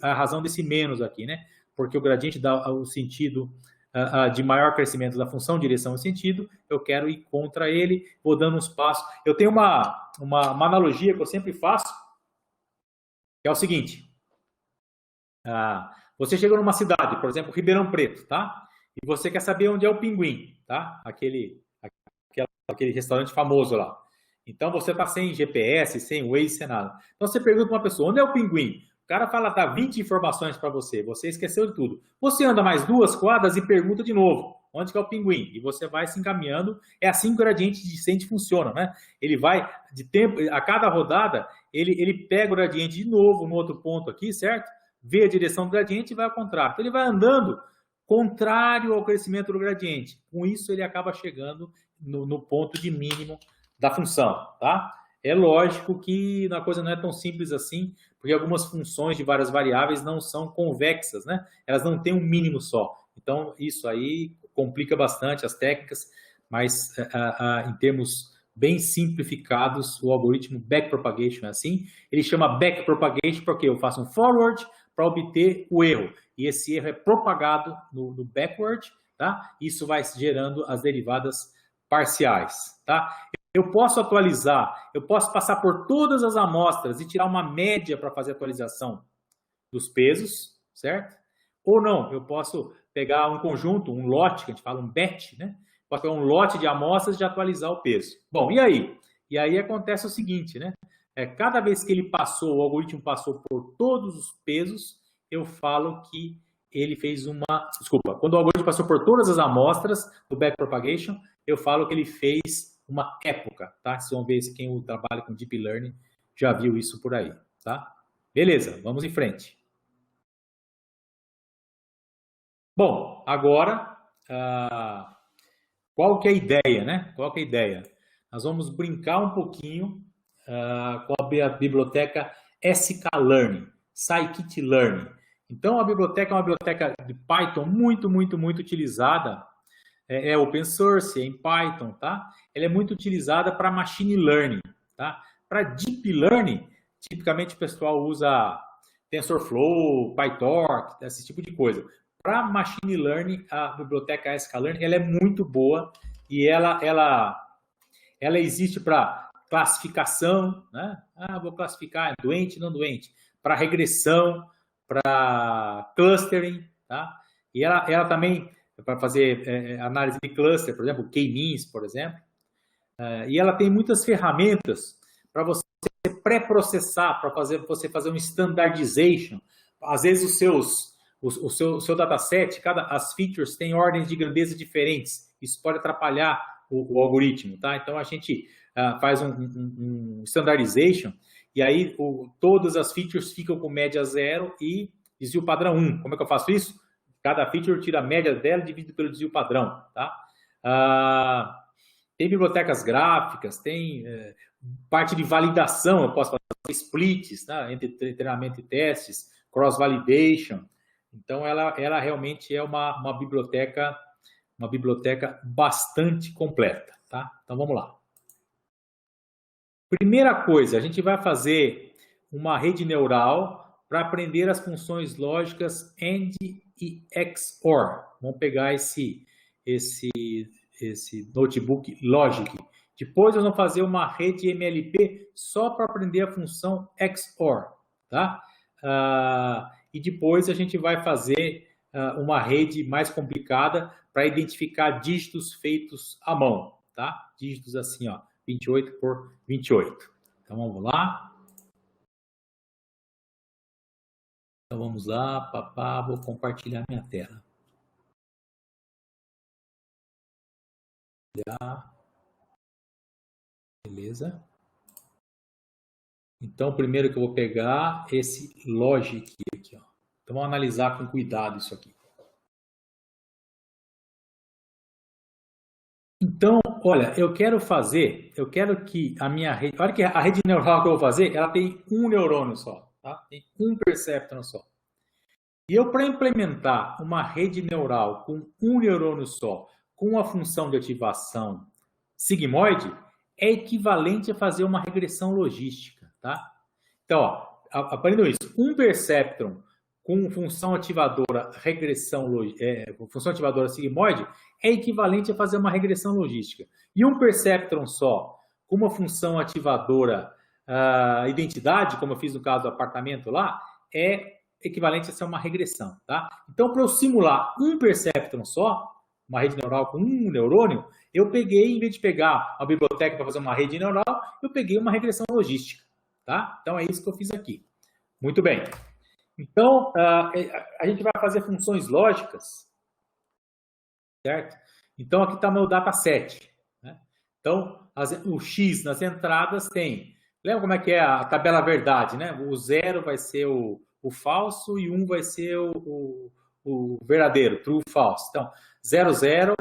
a razão desse menos aqui, né? Porque o gradiente dá o sentido de maior crescimento da função direção e sentido, eu quero ir contra ele, vou dando uns passos. Eu tenho uma analogia que eu sempre faço, que é o seguinte. Você chega numa cidade, por exemplo, Ribeirão Preto, tá? E você quer saber onde é o Pinguim, tá? Aquele restaurante famoso lá. Então, você está sem GPS, sem Waze, sem nada. Então, você pergunta para uma pessoa, onde é o Pinguim? O cara fala, dá 20 informações para você. Você esqueceu de tudo. Você anda mais 2 quadras e pergunta de novo, onde que é o Pinguim? E você vai se encaminhando. É assim que o gradiente descente funciona, né? Ele vai, de tempo, a cada rodada, ele pega o gradiente de novo no outro ponto aqui, certo? Vê a direção do gradiente e vai ao contrário. Então, ele vai andando contrário ao crescimento do gradiente. Com isso, ele acaba chegando no ponto de mínimo da função, tá? É lógico que a coisa não é tão simples assim, porque algumas funções de várias variáveis não são convexas, né? Elas não têm um mínimo só. Então, isso aí complica bastante as técnicas, mas em termos bem simplificados, o algoritmo backpropagation é assim. Ele chama backpropagation porque eu faço um forward para obter o erro. E esse erro é propagado no backward, tá? Isso vai gerando as derivadas parciais, tá? Eu posso atualizar, eu posso passar por todas as amostras e tirar uma média para fazer a atualização dos pesos, certo? Ou não, eu posso pegar um conjunto, um lote, que a gente fala um batch, né? Posso pegar um lote de amostras e atualizar o peso. Bom, e aí? E aí acontece o seguinte, né? Cada vez que ele passou, o algoritmo passou por todos os pesos, eu falo que ele fez uma... Desculpa, quando o algoritmo passou por todas as amostras do backpropagation, eu falo que ele fez uma época, tá? Vocês vão ver se quem trabalha com Deep Learning já viu isso por aí, tá? Beleza, vamos em frente. Bom, agora, qual que é a ideia, né? Qual que é a ideia? Nós vamos brincar um pouquinho com a biblioteca sklearn, scikit-learn. Então, a biblioteca é uma biblioteca de Python muito utilizada. É open source, é em Python, tá? Ela é muito utilizada para machine learning, tá? Para deep learning, tipicamente o pessoal usa TensorFlow, PyTorch, esse tipo de coisa. Para machine learning, a biblioteca sklearn, ela é muito boa e ela existe para classificação, né? Vou classificar doente, não doente, para regressão, para clustering, tá? E ela também para fazer análise de cluster, por exemplo, K-means, por exemplo. E ela tem muitas ferramentas para você pré-processar, para você fazer um standardization. Às vezes o seu dataset, as features têm ordens de grandeza diferentes. Isso pode atrapalhar o algoritmo, tá? Então a gente faz um standardization e aí todas as features ficam com média 0 e desvio padrão 1. Como é que eu faço isso? Cada feature tira a média dela dividido pelo desvio padrão, tá? Tem bibliotecas gráficas, tem parte de validação, eu posso fazer splits, tá? Entre treinamento e testes, cross-validation. Então, ela realmente é uma biblioteca bastante completa, tá? Então, vamos lá. Primeira coisa, a gente vai fazer uma rede neural para aprender as funções lógicas AND e XOR. Vamos pegar esse notebook Logic. Depois nós vamos fazer uma rede MLP só para aprender a função XOR, tá? E depois a gente vai fazer uma rede mais complicada para identificar dígitos feitos à mão, tá? Dígitos assim, ó, 28 por 28. Então vamos lá. Então vamos lá, papá, vou compartilhar minha tela. Beleza. Então, primeiro que eu vou pegar esse Logic aqui, ó. Então, vamos analisar com cuidado isso aqui. Então, olha, eu quero que a minha rede, olha que a rede neural que eu vou fazer, ela tem um neurônio só, tá? Tem um perceptron só. E eu, para implementar uma rede neural com um neurônio só, com a função de ativação sigmoide, é equivalente a fazer uma regressão logística, tá? Então, ó, aprendam isso. Um perceptron com função ativadora função ativadora sigmoide é equivalente a fazer uma regressão logística. E um perceptron só com uma função ativadora identidade, como eu fiz no caso do apartamento lá, é equivalente a ser uma regressão, tá? Então, para eu simular um perceptron só, uma rede neural com um neurônio, eu peguei, em vez de pegar a biblioteca para fazer uma rede neural, eu peguei uma regressão logística, tá? Então, é isso que eu fiz aqui. Muito bem. Então, a gente vai fazer funções lógicas, certo? Então, aqui está meu dataset, né? Então, o X nas entradas tem... Lembra como é que é a tabela verdade, né? O 0 vai ser o falso e 1 vai ser o verdadeiro, true, false. Então, 0, 0,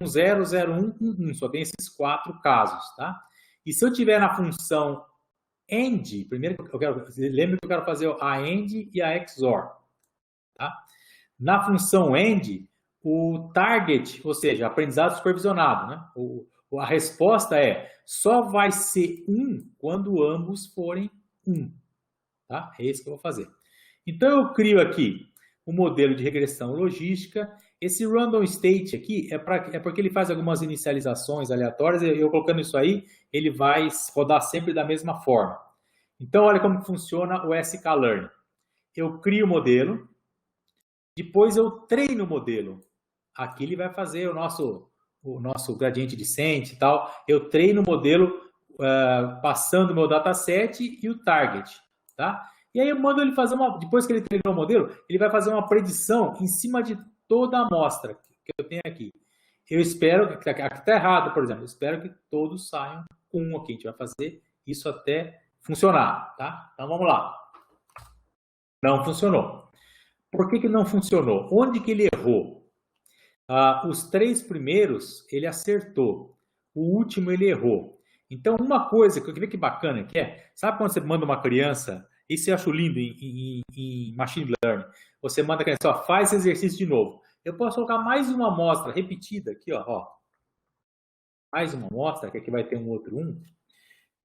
1, 0, 0, 1, 1, 1. Só tem esses 4 casos, tá? E se eu tiver na função AND, primeiro lembra que eu quero fazer a AND e a XOR, tá? Na função AND, o target, ou seja, aprendizado supervisionado, né? A resposta só vai ser 1 quando ambos forem 1, tá? É isso que eu vou fazer. Então, eu crio aqui um modelo de regressão logística. Esse random state aqui é porque ele faz algumas inicializações aleatórias, e eu colocando isso aí, ele vai rodar sempre da mesma forma. Então, olha como funciona o sklearn. Eu crio o modelo, depois eu treino o modelo. Aqui ele vai fazer o nosso gradiente descent e tal. Eu treino o modelo passando o meu dataset e o target, tá? E aí eu mando ele fazer depois que ele treinou o modelo, ele vai fazer uma predição em cima de toda a amostra que eu tenho aqui. Eu espero, aqui está errado, por exemplo, eu espero que todos saiam com 1 aqui. A gente vai fazer isso até funcionar, tá? Então vamos lá. Não funcionou. Por que não funcionou? Onde que ele errou? Os 3 primeiros ele acertou. O último ele errou. Então, uma coisa que eu queria que bacana que é, sabe quando você manda uma criança, isso eu acho lindo em machine learning, você manda a criança, ó, faz esse exercício de novo. Eu posso colocar mais uma amostra repetida aqui, ó. Mais uma amostra, que aqui vai ter um outro 1. O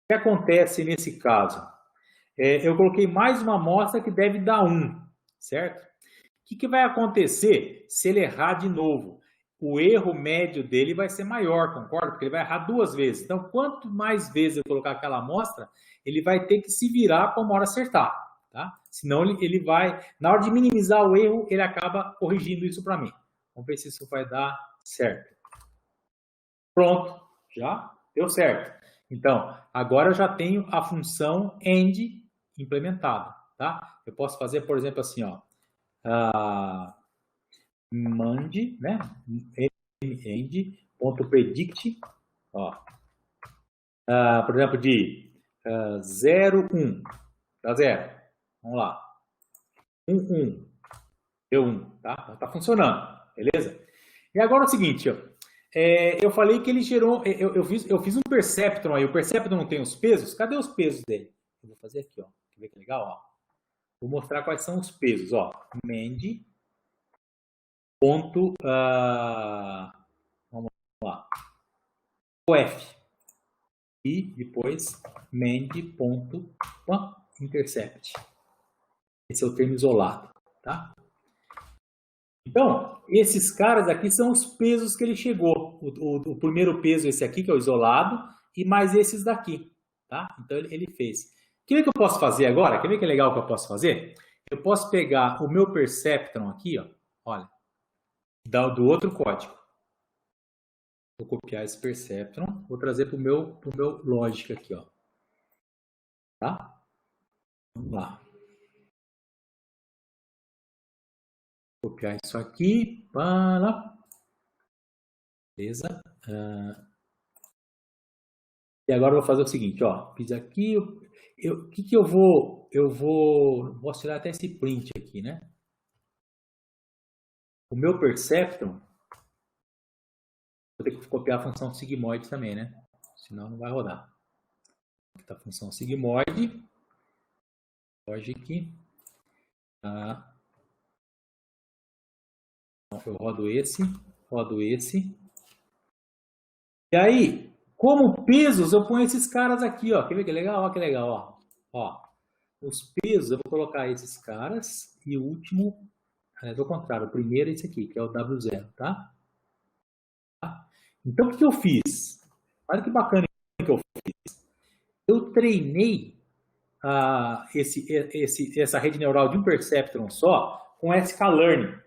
que acontece nesse caso? Eu coloquei mais uma amostra que deve dar 1, certo? O que vai acontecer se ele errar de novo? O erro médio dele vai ser maior, concorda? Porque ele vai errar 2 vezes. Então, quanto mais vezes eu colocar aquela amostra, ele vai ter que se virar para uma hora acertar, tá? Senão ele vai, na hora de minimizar o erro, ele acaba corrigindo isso para mim. Vamos ver se isso vai dar certo. Pronto, já deu certo. Então, agora eu já tenho a função end implementada, tá? Eu posso fazer, por exemplo, assim, ó. Mande, né? End.predict, ó. Por exemplo, de 0, 1. Dá 0. Vamos lá. 1, 1. Deu 1, tá? Então, tá funcionando, beleza? E agora é o seguinte, ó. Eu falei que ele gerou... Eu fiz um perceptron aí. O perceptron não tem os pesos? Cadê os pesos dele? Eu vou fazer aqui, ó. Quer ver que legal, ó? Vou mostrar quais são os pesos, ó. Mend. Vamos lá. OF. E depois mend.intercept. Esse é o termo isolado, tá? Então, esses caras aqui são os pesos que ele chegou. O primeiro peso, esse aqui, que é o isolado, e mais esses daqui, tá? Então, ele fez. Quer ver o que eu posso fazer agora? Quer ver que é legal que eu posso fazer? Eu posso pegar o meu perceptron aqui, ó, olha, do outro código. Vou copiar esse perceptron, vou trazer para o meu logic aqui, ó. Tá? Vamos lá. Copiar isso aqui. Beleza. E agora eu vou fazer o seguinte, ó. Fiz aqui. O que eu vou... Vou tirar até esse print aqui, né? O meu perceptron... Vou ter que copiar a função sigmoid também, né? Senão não vai rodar. Aqui tá a função sigmoid. Logic. Eu rodo esse. E aí, como pesos, eu ponho esses caras aqui, ó. Quer ver que legal? Ó, que legal, ó. Os pesos, eu vou colocar esses caras. E o último, do contrário, o primeiro é esse aqui, que é o W0, tá? Então, o que eu fiz? Olha que bacana que eu fiz. Eu treinei essa rede neural de um perceptron só com sklearn.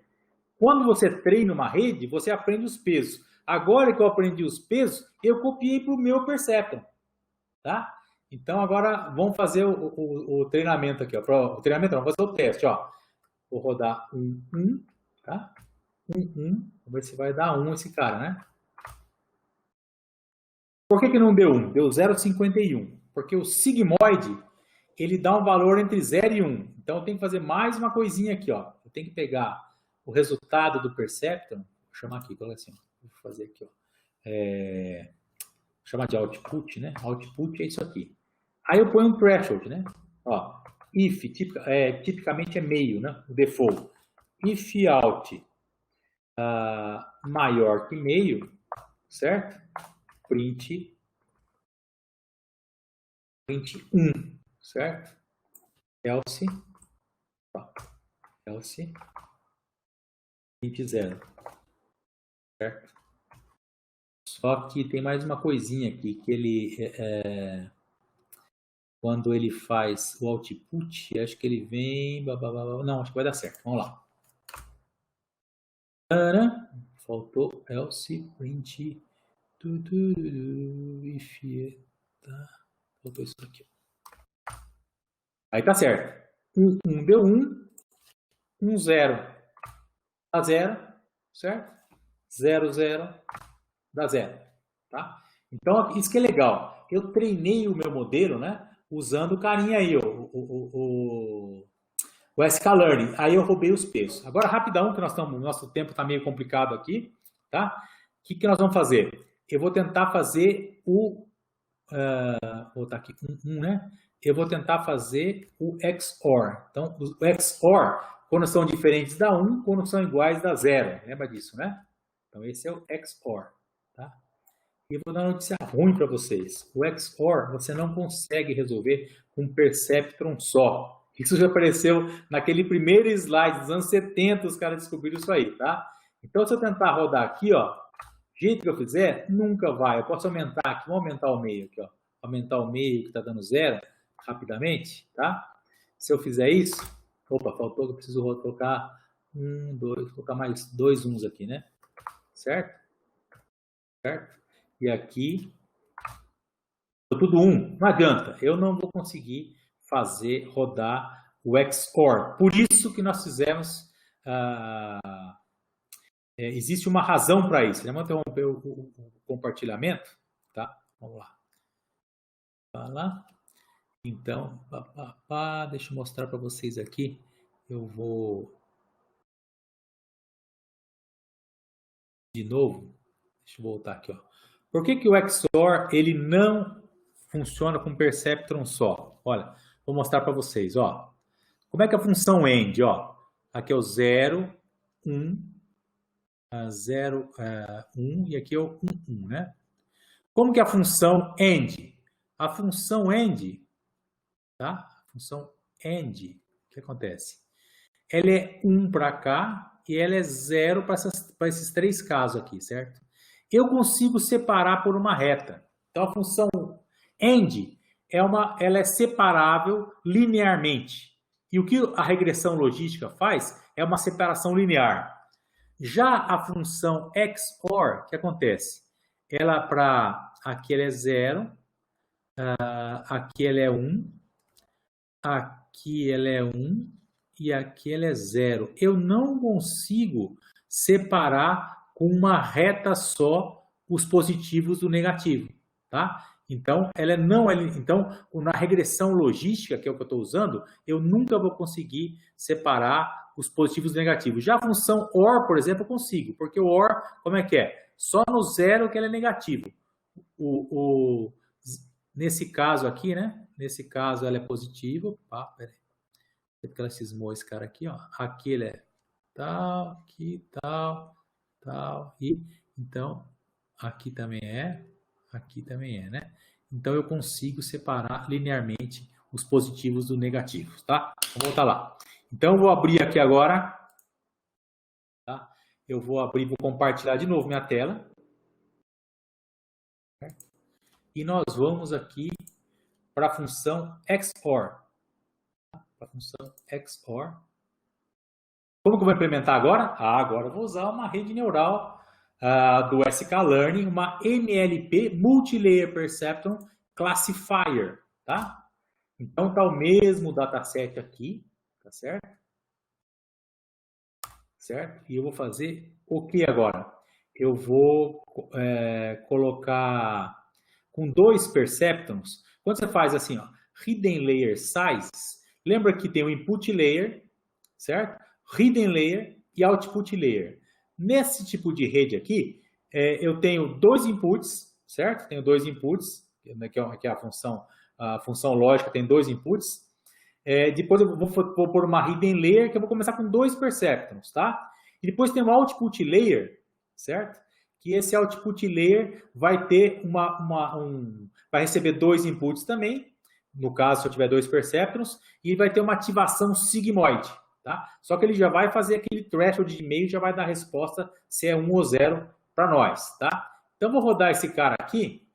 Quando você treina uma rede, você aprende os pesos. Agora que eu aprendi os pesos, eu copiei para o meu perceptron, tá? Então, agora vamos fazer o treinamento aqui, ó. O treinamento não, vamos fazer o teste, ó. Vou rodar 1, tá? 1. Vamos ver se vai dar 1 esse cara, né? Por que não deu 1? Deu 0,51. Porque o sigmoide, ele dá um valor entre 0 e 1. Então, eu tenho que fazer mais uma coisinha aqui, ó. Eu tenho que pegar o resultado do perceptron. Vou chamar aqui, coloca assim, vou fazer aqui, ó. Vou chamar de output, né? Output é isso aqui. Aí eu ponho um threshold, né? Ó, if, tipicamente é meio, né? O default. If out maior que meio, certo? Print 1, certo? Else print 0. certo? Só que tem mais uma coisinha aqui, que ele, quando ele faz o output, acho que ele vem... Não, acho que vai dar certo. Vamos lá. Faltou else print. If, tá? Faltou isso aqui. Aí tá certo. 1 deu 1, 0 dá 0, certo? 0, 0 dá 0, tá? Então, isso que é legal. Eu treinei o meu modelo, né? Usando o carinha aí, o sklearn. Aí eu roubei os pesos. Agora, rapidão, que nosso tempo está meio complicado aqui, tá? O que nós vamos fazer? Eu vou tentar fazer o... vou botar aqui né? Eu vou tentar fazer o XOR. Então, o XOR, quando são diferentes dá 1, quando são iguais dá 0. Lembra disso, né? Então, esse é o XOR, tá? E eu vou dar uma notícia ruim para vocês. O XOR você não consegue resolver com um perceptron só. Isso já apareceu naquele primeiro slide dos anos 70, os caras descobriram isso aí, tá? Então, se eu tentar rodar aqui, ó, do jeito que eu fizer, nunca vai. Eu posso aumentar aqui, vou aumentar o meio aqui, ó. Aumentar o meio que está dando 0, rapidamente, tá? Se eu fizer isso, opa, faltou que eu preciso colocar 1, 2, vou colocar mais 2 uns aqui, né? Certo? Certo? E aqui, tudo 1, não adianta, eu não vou conseguir fazer rodar o XOR. Por isso que nós fizemos, existe uma razão para isso. Vamos interromper o compartilhamento, tá? Vamos lá. Lá. Então, deixa eu mostrar para vocês aqui. Eu vou de novo. Deixa eu voltar aqui, ó. Por que o XOR ele não funciona com perceptron só? Olha, vou mostrar para vocês, ó. Como é que é a função AND, ó? Aqui é o 0, 1, 0, 1 e aqui é o 1, 1, né? Como que é a função AND? A função AND, tá? A função AND, o que acontece? Ela é 1 para cá e ela é 0 para esses 3 casos aqui, certo? Eu consigo separar por uma reta. Então, a função AND, ela é separável linearmente. E o que a regressão logística faz é uma separação linear. Já a função XOR, o que acontece? Ela aqui ela é 0, aqui ela é 1, aqui ela é 1 e aqui ela é 0. Eu não consigo separar com uma reta só os positivos do negativo, tá? Então, então, na regressão logística, que é o que eu estou usando, eu nunca vou conseguir separar os positivos e negativos. Já a função OR, por exemplo, eu consigo, porque o OR, como é que é? Só no 0 que ela é negativo. Nesse caso aqui, né? Nesse caso ela é positiva. Opa, peraí. Porque ela cismou esse cara aqui, ó. Aqui ele é tal, aqui, tal, tal. E então, aqui também é, né? Então, eu consigo separar linearmente os positivos dos negativos, tá? Vamos voltar lá. Então, eu vou abrir aqui agora, tá? Eu vou compartilhar de novo minha tela. E nós vamos aqui para a função XOR. Para a função XOR. Como que eu vou implementar agora? Agora eu vou usar uma rede neural do sklearn, uma MLP, Multilayer Perceptron Classifier, tá? Então, tá o mesmo dataset aqui, tá certo? Certo? E eu vou fazer o que agora? Eu vou colocar com 2 perceptrons. Quando você faz assim, ó, Hidden Layer Size, lembra que tem o Input Layer, certo? Hidden Layer e Output Layer. Nesse tipo de rede aqui, eu tenho 2 inputs, certo? Tenho 2 inputs, que é a função lógica tem 2 inputs. Depois eu vou pôr uma Hidden Layer, que eu vou começar com 2 perceptrons, tá? E depois tem um Output Layer, certo? Que esse Output Layer vai ter vai receber 2 inputs também, no caso, se eu tiver 2 perceptrons, e vai ter uma ativação sigmoide. Tá? Só que ele já vai fazer aquele threshold de meio, já vai dar a resposta se é 1 ou 0 para nós, tá? Então, vou rodar esse cara aqui.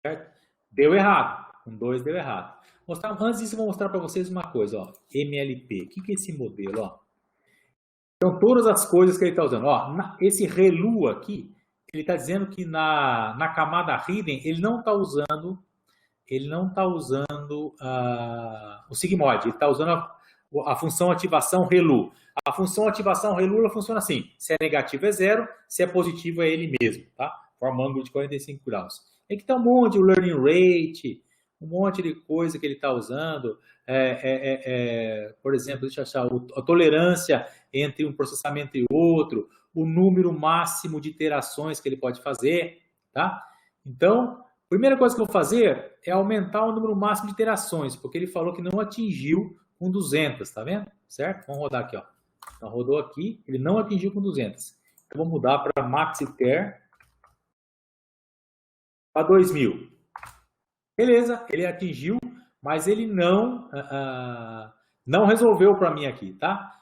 Certo? Deu errado. Com 2 deu errado. Antes disso, eu vou mostrar para vocês uma coisa. Ó. MLP. O que é esse modelo? Ó? Então, todas as coisas que ele está usando. Ó, esse ReLU aqui, ele está dizendo que na camada hidden, ele não está usando o sigmoide. Ele está usando a função ativação ReLU. A função ativação ReLU ela funciona assim. Se é negativo é 0, se é positivo é ele mesmo. Tá? Forma um ângulo de 45 graus. Aqui está um monte, o learning rate, um monte de coisa que ele está usando. Por exemplo, deixa eu achar, a tolerância entre um processamento e outro, o número máximo de iterações que ele pode fazer. Tá? Então, a primeira coisa que eu vou fazer é aumentar o número máximo de iterações, porque ele falou que não atingiu com 200, tá vendo? Certo? Vamos rodar aqui, ó. Então, rodou aqui, ele não atingiu com 200. Então, vou mudar para maxiter para 2000. Beleza, ele atingiu, mas ele não resolveu para mim aqui, tá?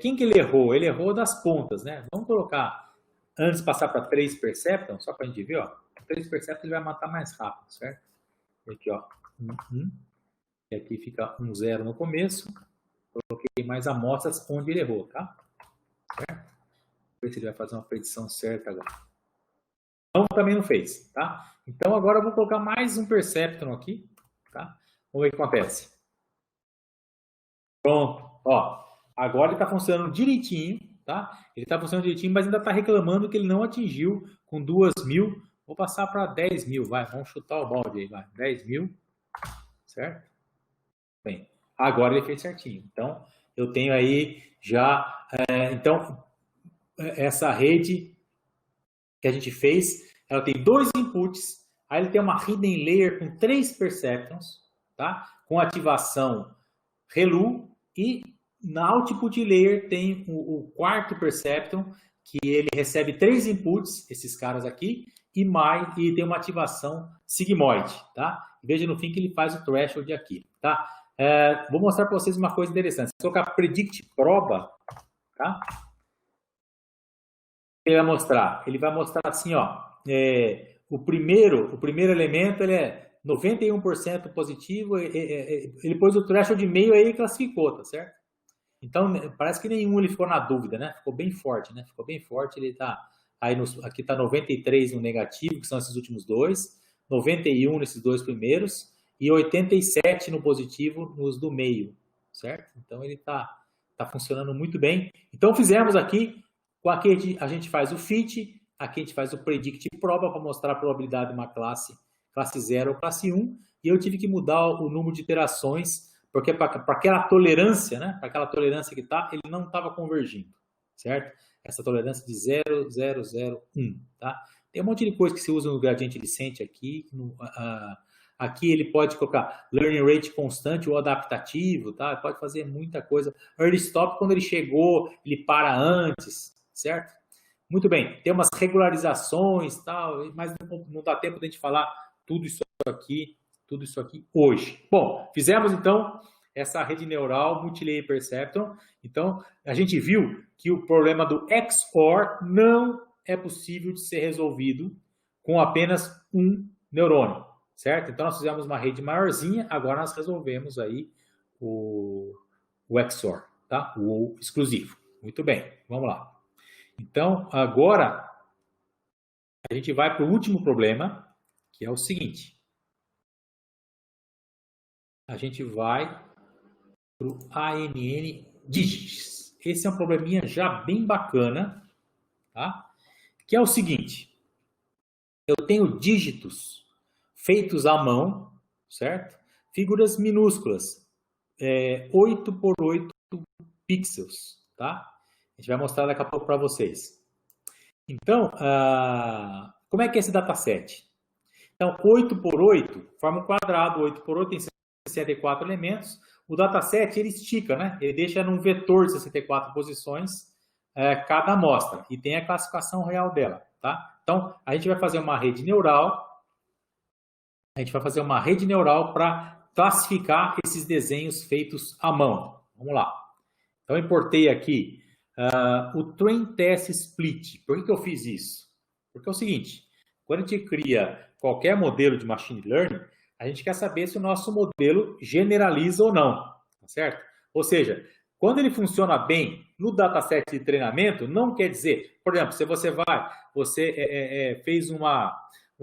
Quem que ele errou? Ele errou das pontas, né? Vamos colocar, antes de passar para 3 Perceptron, só para a gente ver, ó. 3 Perceptron ele vai matar mais rápido, certo? Aqui, ó. E aqui fica 0 no começo. Coloquei mais amostras onde ele errou, tá? Certo? Vamos ver se ele vai fazer uma predição certa agora. Não, também não fez, tá? Então, agora eu vou colocar mais um Perceptron aqui, tá? Vamos ver o que acontece. Pronto, ó. Agora ele está funcionando direitinho, tá? Ele está funcionando direitinho, mas ainda está reclamando que ele não atingiu com 2.000. Vou passar para 10.000, vai. Vamos chutar o balde aí, vai. 10.000, certo? Bem, agora ele fez certinho. Então, eu tenho aí já... então, essa rede que a gente fez, ela tem 2 inputs, aí ele tem uma hidden layer com 3 perceptrons, tá? Com ativação ReLU, e na output layer tem o 4º perceptron, que ele recebe 3 inputs, esses caras aqui, e tem uma ativação sigmoide, tá? Veja no fim que ele faz o threshold aqui, tá? Vou mostrar para vocês uma coisa interessante. Se eu colocar predict proba, tá? Ele vai mostrar assim, ó, o primeiro elemento ele é 91% positivo, ele pôs o threshold de meio aí e classificou, tá certo? Então, parece que nenhum ele ficou na dúvida, né? Ficou bem forte, né? Ficou bem forte, ele tá aí, aqui tá 93 no negativo, que são esses últimos dois, 91 nesses 2 primeiros, e 87 no positivo nos do meio, certo? Então, ele tá funcionando muito bem. Então, fizemos aqui, aqui a gente faz o fit, aqui a gente faz o predict proba para mostrar a probabilidade de uma classe 0 ou classe 1, e eu tive que mudar o número de iterações, porque para aquela tolerância, né? Para aquela tolerância que tá, ele não estava convergindo, certo? Essa tolerância de 0,001, tá? Tem um monte de coisa que se usa no gradiente descente aqui. Aqui ele pode colocar learning rate constante ou adaptativo, tá? Pode fazer muita coisa. Early stop, quando ele chegou, ele para antes, certo? Muito bem, tem umas regularizações, tal, mas não dá tempo de a gente falar tudo isso aqui hoje. Bom, fizemos então essa rede neural multilayer perceptron. Então, a gente viu que o problema do XOR não é possível de ser resolvido com apenas um neurônio, certo? Então, nós fizemos uma rede maiorzinha, agora nós resolvemos aí o XOR, tá? O exclusivo. Muito bem, vamos lá. Então, agora, a gente vai para o último problema, que é o seguinte. A gente vai para o ANN Digits. Esse é um probleminha já bem bacana, tá? Que é o seguinte. Eu tenho dígitos feitos à mão, certo? Figuras minúsculas, 8 por 8 pixels, tá? A gente vai mostrar daqui a pouco para vocês. Então, como é que é esse dataset? Então, 8 por 8 forma um quadrado, 8 por 8 tem 64 elementos. O dataset, ele estica, né? Ele deixa num vetor de 64 posições cada amostra. E tem a classificação real dela, tá? Então, a gente vai fazer uma rede neural. A gente vai fazer uma rede neural para classificar esses desenhos feitos à mão. Vamos lá. Então, eu importei aqui o Train Test Split. Por que eu fiz isso? Porque é o seguinte, quando a gente cria qualquer modelo de Machine Learning, a gente quer saber se o nosso modelo generaliza ou não, tá certo? Ou seja, quando ele funciona bem no dataset de treinamento, não quer dizer, por exemplo, se você fez um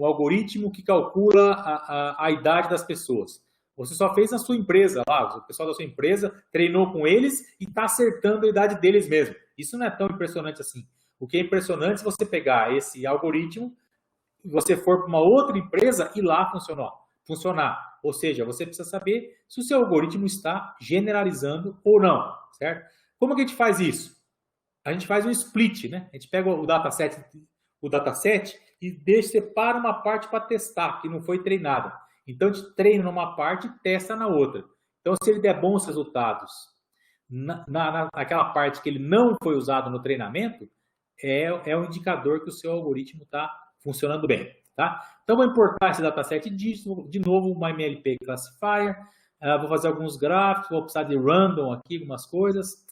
algoritmo que calcula a idade das pessoas. Você só fez na sua empresa lá, o pessoal da sua empresa treinou com eles e está acertando a idade deles mesmo. Isso não é tão impressionante assim. O que é impressionante é você pegar esse algoritmo, você for para uma outra empresa e lá funcionar. Ou seja, você precisa saber se o seu algoritmo está generalizando ou não, certo? Como que a gente faz isso? A gente faz um split, né? A gente pega o dataset e separa uma parte para testar, que não foi treinada. Então, a gente treina numa parte e testa na outra. Então, se ele der bons resultados naquela parte que ele não foi usado no treinamento, é um indicador que o seu algoritmo está funcionando bem. Tá? Então, vou importar esse dataset de novo, uma MLP Classifier. Vou fazer alguns gráficos, vou precisar de random aqui, algumas coisas.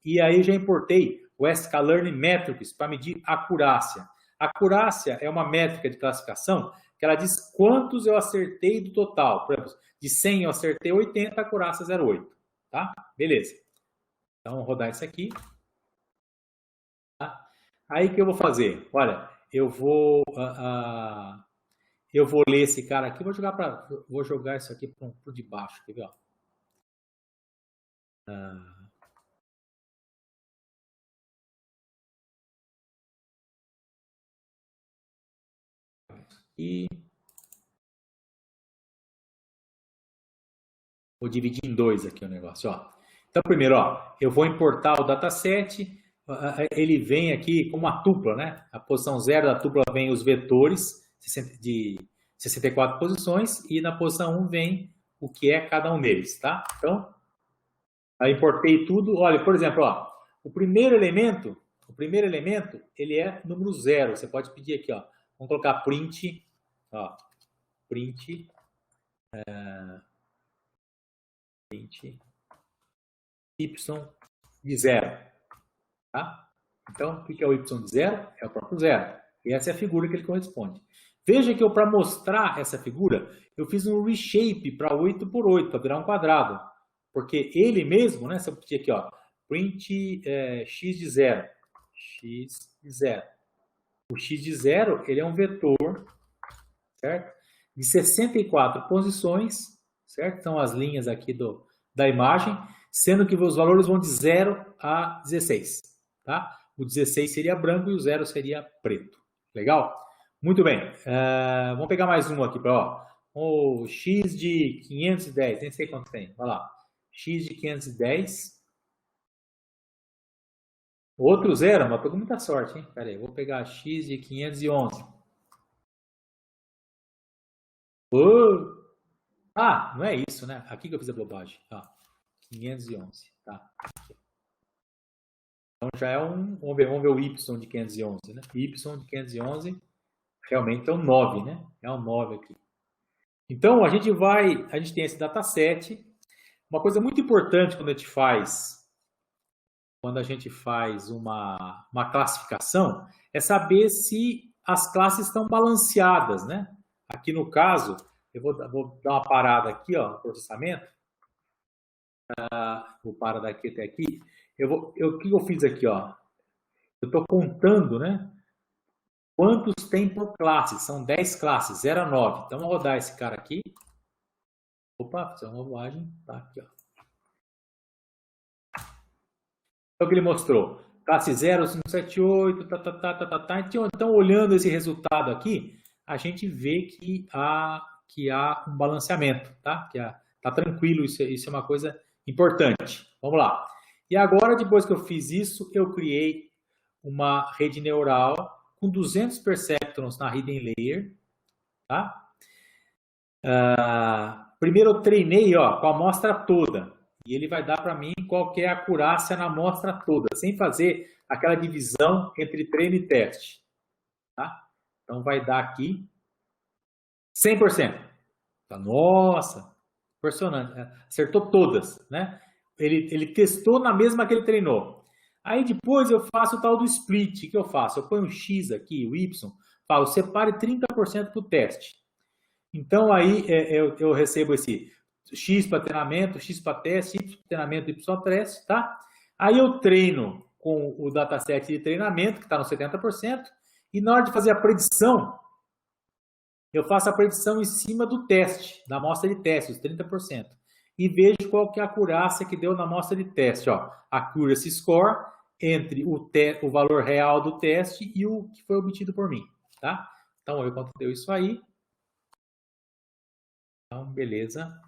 E aí, já importei o sklearn metrics para medir acurácia. Acurácia é uma métrica de classificação que ela diz quantos eu acertei do total. Por exemplo, de 100 eu acertei 80, acurácia 0,8. Tá? Beleza. Então, vou rodar isso aqui. Tá? Aí, o que eu vou fazer? Olha, eu vou ler esse cara aqui, vou jogar isso aqui por debaixo, quer ver? E vou dividir em dois aqui o negócio, ó. Então, primeiro, ó, eu vou importar o dataset, ele vem aqui com uma tupla, né? A posição 0 da tupla vem os vetores de 64 posições e na posição 1 vem o que é cada um deles, tá? Então, aí importei tudo. Olha, por exemplo, ó, o primeiro elemento, ele é número 0. Você pode pedir aqui, ó. Vamos colocar print, ó, print y de 0, tá? Então, o que é o y de 0? É o próprio 0. E essa é a figura que ele corresponde. Veja que eu, para mostrar essa figura, eu fiz um reshape para 8 por 8, para virar um quadrado. Porque ele mesmo, né? Se eu pedir aqui, ó, print x de 0. X de 0. O x de 0, ele é um vetor, certo? De 64 posições, certo? São as linhas aqui da imagem, sendo que os valores vão de 0 a 16, tá? O 16 seria branco e o 0 seria preto. Legal? Muito bem. Vamos pegar mais um aqui, ó. O x de 510, nem sei quanto tem. Vai lá. X de 510. Outro 0, mas pegou muita sorte, hein? Pera aí, vou pegar x de 511. Não é isso, né? Aqui que eu fiz a bobagem. 511, tá. Então já é vamos ver o y de 511, né? Y de 511 realmente é um 9, né? É um 9 aqui. Então a gente tem esse dataset. Uma coisa muito importante quando a gente faz uma classificação é saber se as classes estão balanceadas, né? Aqui no caso, eu vou dar uma parada aqui, ó, no processamento. Vou parar daqui até aqui. O que eu fiz aqui, ó? Eu estou contando, né? Quantos tem por classe? São 10 classes, 0 a 9. Então, vou rodar esse cara aqui. Opa, fiz uma bobagem. Tá aqui, ó. Então, o que ele mostrou? Classe 0, 5, 7, 8, Então, olhando esse resultado aqui, a gente vê que há um balanceamento, tá? Tá tranquilo, isso é uma coisa importante. Vamos lá. E agora, depois que eu fiz isso, eu criei uma rede neural com 200 perceptrons na hidden layer, tá? Primeiro eu treinei, ó, com a amostra toda. E ele vai dar para mim qual que é a acurácia na amostra toda, sem fazer aquela divisão entre treino e teste. Tá? Então, vai dar aqui 100%. Nossa, impressionante. Acertou todas, né? Ele testou na mesma que ele treinou. Aí depois eu faço o tal do split, que eu faço? Eu ponho o X aqui, o Y, falo, separe 30% para o teste. Então aí eu recebo esse X para treinamento, X para teste, Y para treinamento, Y para teste, tá? Aí eu treino com o dataset de treinamento, que está no 70%, e na hora de fazer a predição, eu faço a predição em cima do teste, da amostra de teste, os 30%. E vejo qual que é a acurácia que deu na amostra de teste. Ó, accuracy score entre o valor real do teste e o que foi obtido por mim. Tá? Então, eu quanto deu isso aí. Então, beleza.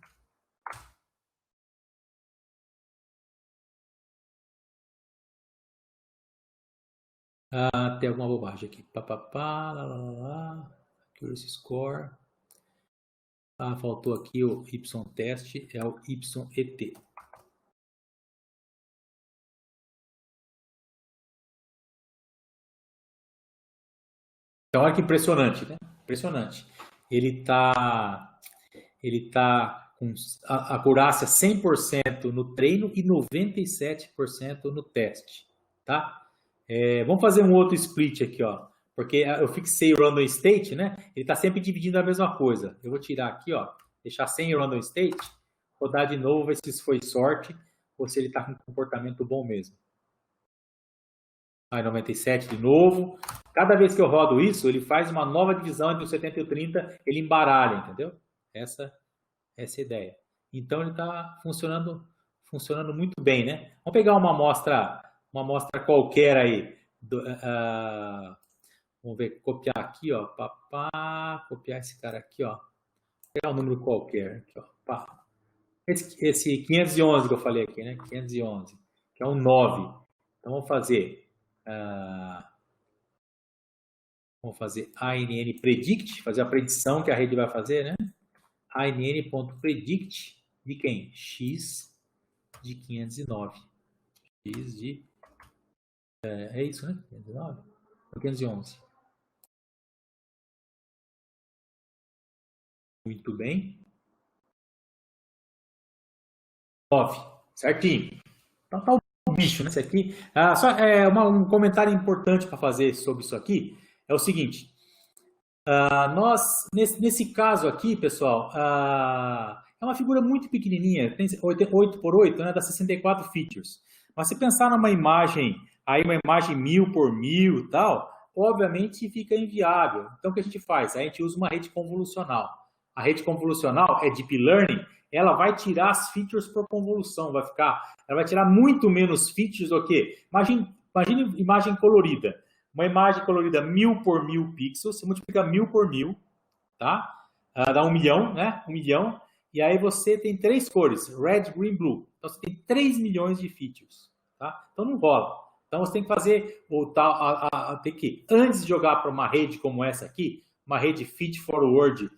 Tem alguma bobagem aqui. Lá, lá, lá, lá. Accuracy score. Faltou aqui o Y-teste, é o YET. Então, olha que impressionante, né? Impressionante. Ele tá com a acurácia 100% no treino e 97% no teste, tá? Vamos fazer um outro split aqui, ó. Porque eu fixei o random state, né? Ele está sempre dividindo a mesma coisa. Eu vou tirar aqui, ó, deixar sem o random state, rodar de novo, ver se isso foi sorte ou se ele está com um comportamento bom mesmo. Aí 97 de novo. Cada vez que eu rodo isso, ele faz uma nova divisão entre o 70 e o 30, ele embaralha, entendeu? Essa é a ideia. Então ele está funcionando muito bem, né? Vamos pegar uma amostra qualquer aí. Vamos ver, copiar aqui, ó. Copiar esse cara aqui, ó. Pegar um número qualquer aqui, ó. Esse 511 que eu falei aqui, né? 511, que é um 9. Então vamos fazer ANN predict, fazer a predição que a rede vai fazer, né? ANN.predict de quem? X de 509. X de... É isso, né? 509? Ou 511? Muito bem. 9. Certinho. Então tá o bicho, né? Isso aqui. Só um comentário importante para fazer sobre isso aqui é o seguinte. Nós, nesse caso aqui, pessoal, é uma figura muito pequenininha, tem 8x8, né, dá 64 features. Mas se pensar numa imagem, aí uma imagem 1000 por 1000 e tal, obviamente fica inviável. Então, o que a gente faz? A gente usa uma rede convolucional. A rede convolucional é Deep Learning, ela vai tirar as features por convolução, ela vai tirar muito menos features do que... Imagine imagem colorida. Uma imagem colorida 1000 por 1000 pixels, você multiplica 1000 por 1000, tá? Dá 1 milhão, né? 1 milhão. E aí você tem 3 cores, red, green, blue. Então você tem 3 milhões de features, tá? Então não rola. Então você tem que fazer tem que, antes de jogar para uma rede como essa aqui, uma rede feed forward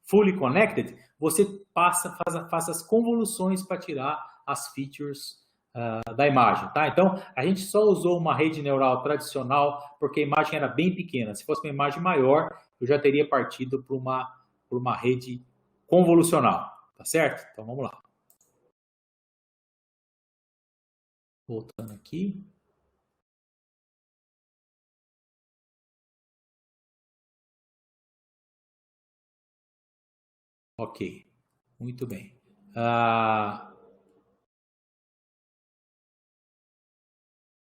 fully connected, você faz as convoluções para tirar as features da imagem, tá? Então, a gente só usou uma rede neural tradicional porque a imagem era bem pequena. Se fosse uma imagem maior, eu já teria partido por uma rede convolucional, tá certo? Então, vamos lá. Voltando aqui. Ok, muito bem.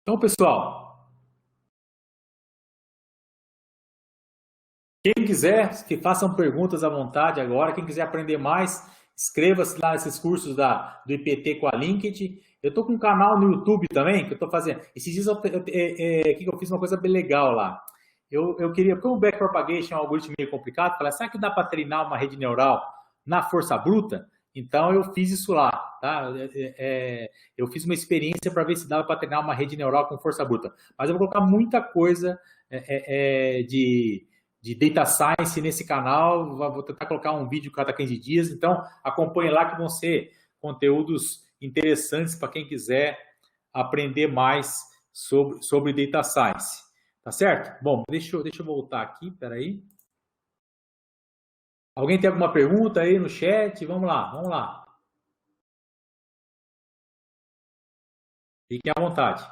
Então, pessoal, quem quiser, que façam perguntas à vontade agora. Quem quiser aprender mais, inscreva-se lá nesses cursos do IPT com a Linked. Eu estou com um canal no YouTube também, que eu estou fazendo. Esses dias eu fiz uma coisa bem legal lá. Eu queria, como o backpropagation é um algoritmo meio complicado, falei, será que dá para treinar uma rede neural na força bruta? Então, eu fiz isso lá, tá? Eu fiz uma experiência para ver se dava para treinar uma rede neural com força bruta. Mas eu vou colocar muita coisa de Data Science nesse canal. Vou tentar colocar um vídeo cada 15 dias. Então, acompanhe lá que vão ser conteúdos interessantes para quem quiser aprender mais sobre Data Science. Tá certo? Bom, deixa eu voltar aqui, peraí. Alguém tem alguma pergunta aí no chat? Vamos lá. Fiquem à vontade.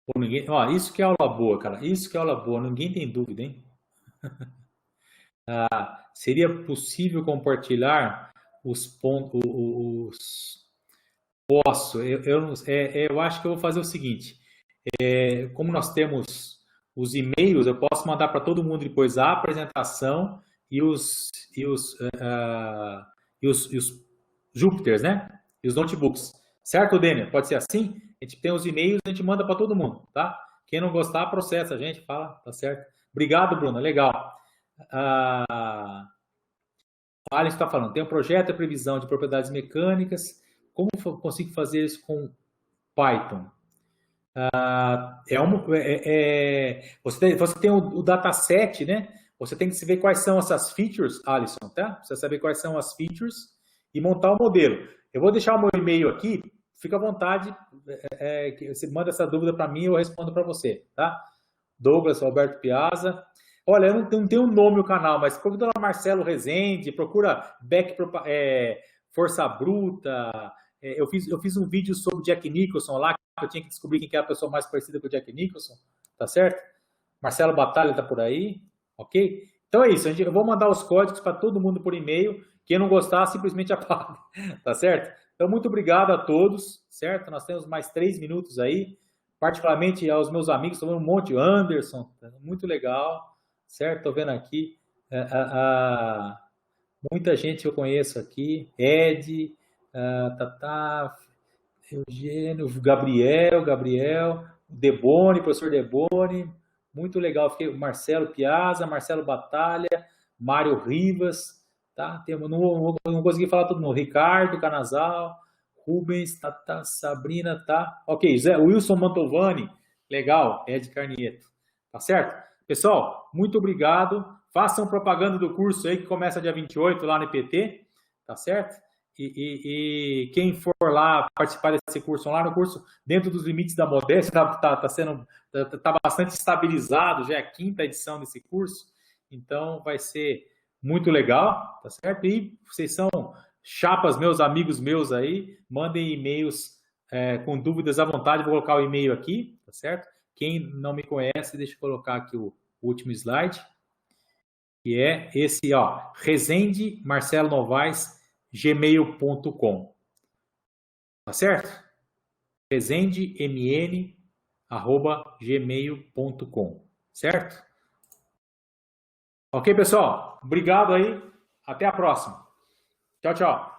Pô, ninguém, ó, isso que é aula boa, cara. Isso que é aula boa, ninguém tem dúvida, hein? Seria possível compartilhar os pontos, posso, eu acho que eu vou fazer o seguinte, como nós temos os e-mails, eu posso mandar para todo mundo depois a apresentação e os Júpiters, né? E os notebooks. Certo, Dênia? Pode ser assim? A gente tem os e-mails, a gente manda para todo mundo, tá? Quem não gostar, processa a gente, fala, tá certo? Obrigado, Bruna, legal. Ah, a Alice está falando, tem um projeto, a previsão de propriedades mecânicas, como consigo fazer isso com Python? Você tem o dataset, né? Você tem que saber quais são essas features, Alisson, tá? Você saber quais são as features e montar o modelo. Eu vou deixar o meu e-mail aqui, fica à vontade, você manda essa dúvida para mim e eu respondo para você, tá? Douglas Alberto Piazza. Olha, eu não tenho um nome no canal, mas procura lá Marcelo Rezende, procura Força Bruta. Eu fiz um vídeo sobre Jack Nicholson lá, que eu tinha que descobrir quem que é a pessoa mais parecida com o Jack Nicholson, tá certo? Marcelo Batalha tá por aí, ok? Então é isso, eu vou mandar os códigos para todo mundo por e-mail. Quem não gostar, simplesmente apaga, tá certo? Então, muito obrigado a todos, certo? Nós temos mais 3 minutos aí, particularmente aos meus amigos, estou vendo um monte, Anderson, muito legal, certo? Estou vendo aqui, muita gente eu conheço aqui, Ed, Tatá, Eugênio, Gabriel, Deboni, professor Deboni, muito legal, fiquei Marcelo Piazza, Marcelo Batalha, Mário Rivas, tá? Não consegui falar todo mundo, Ricardo Canazal, Rubens, tá, Sabrina, tá? Ok, Zé, Wilson Mantovani, legal, Ed Carnieto, tá certo? Pessoal, muito obrigado, façam propaganda do curso aí que começa dia 28 lá no IPT, tá certo? E quem for lá participar desse curso online, o curso dentro dos limites da modéstia tá bastante estabilizado, já é a 5ª edição desse curso, então vai ser muito legal, tá certo? E vocês são chapas, meus amigos meus aí, mandem e-mails com dúvidas à vontade, vou colocar o e-mail aqui, tá certo? Quem não me conhece, deixa eu colocar aqui o último slide, que é esse, ó, Rezende Marcelo Novaes gmail.com. Tá certo? rezendemn@gmail.com. Certo? Ok, pessoal? Obrigado aí. Até a próxima. Tchau, tchau.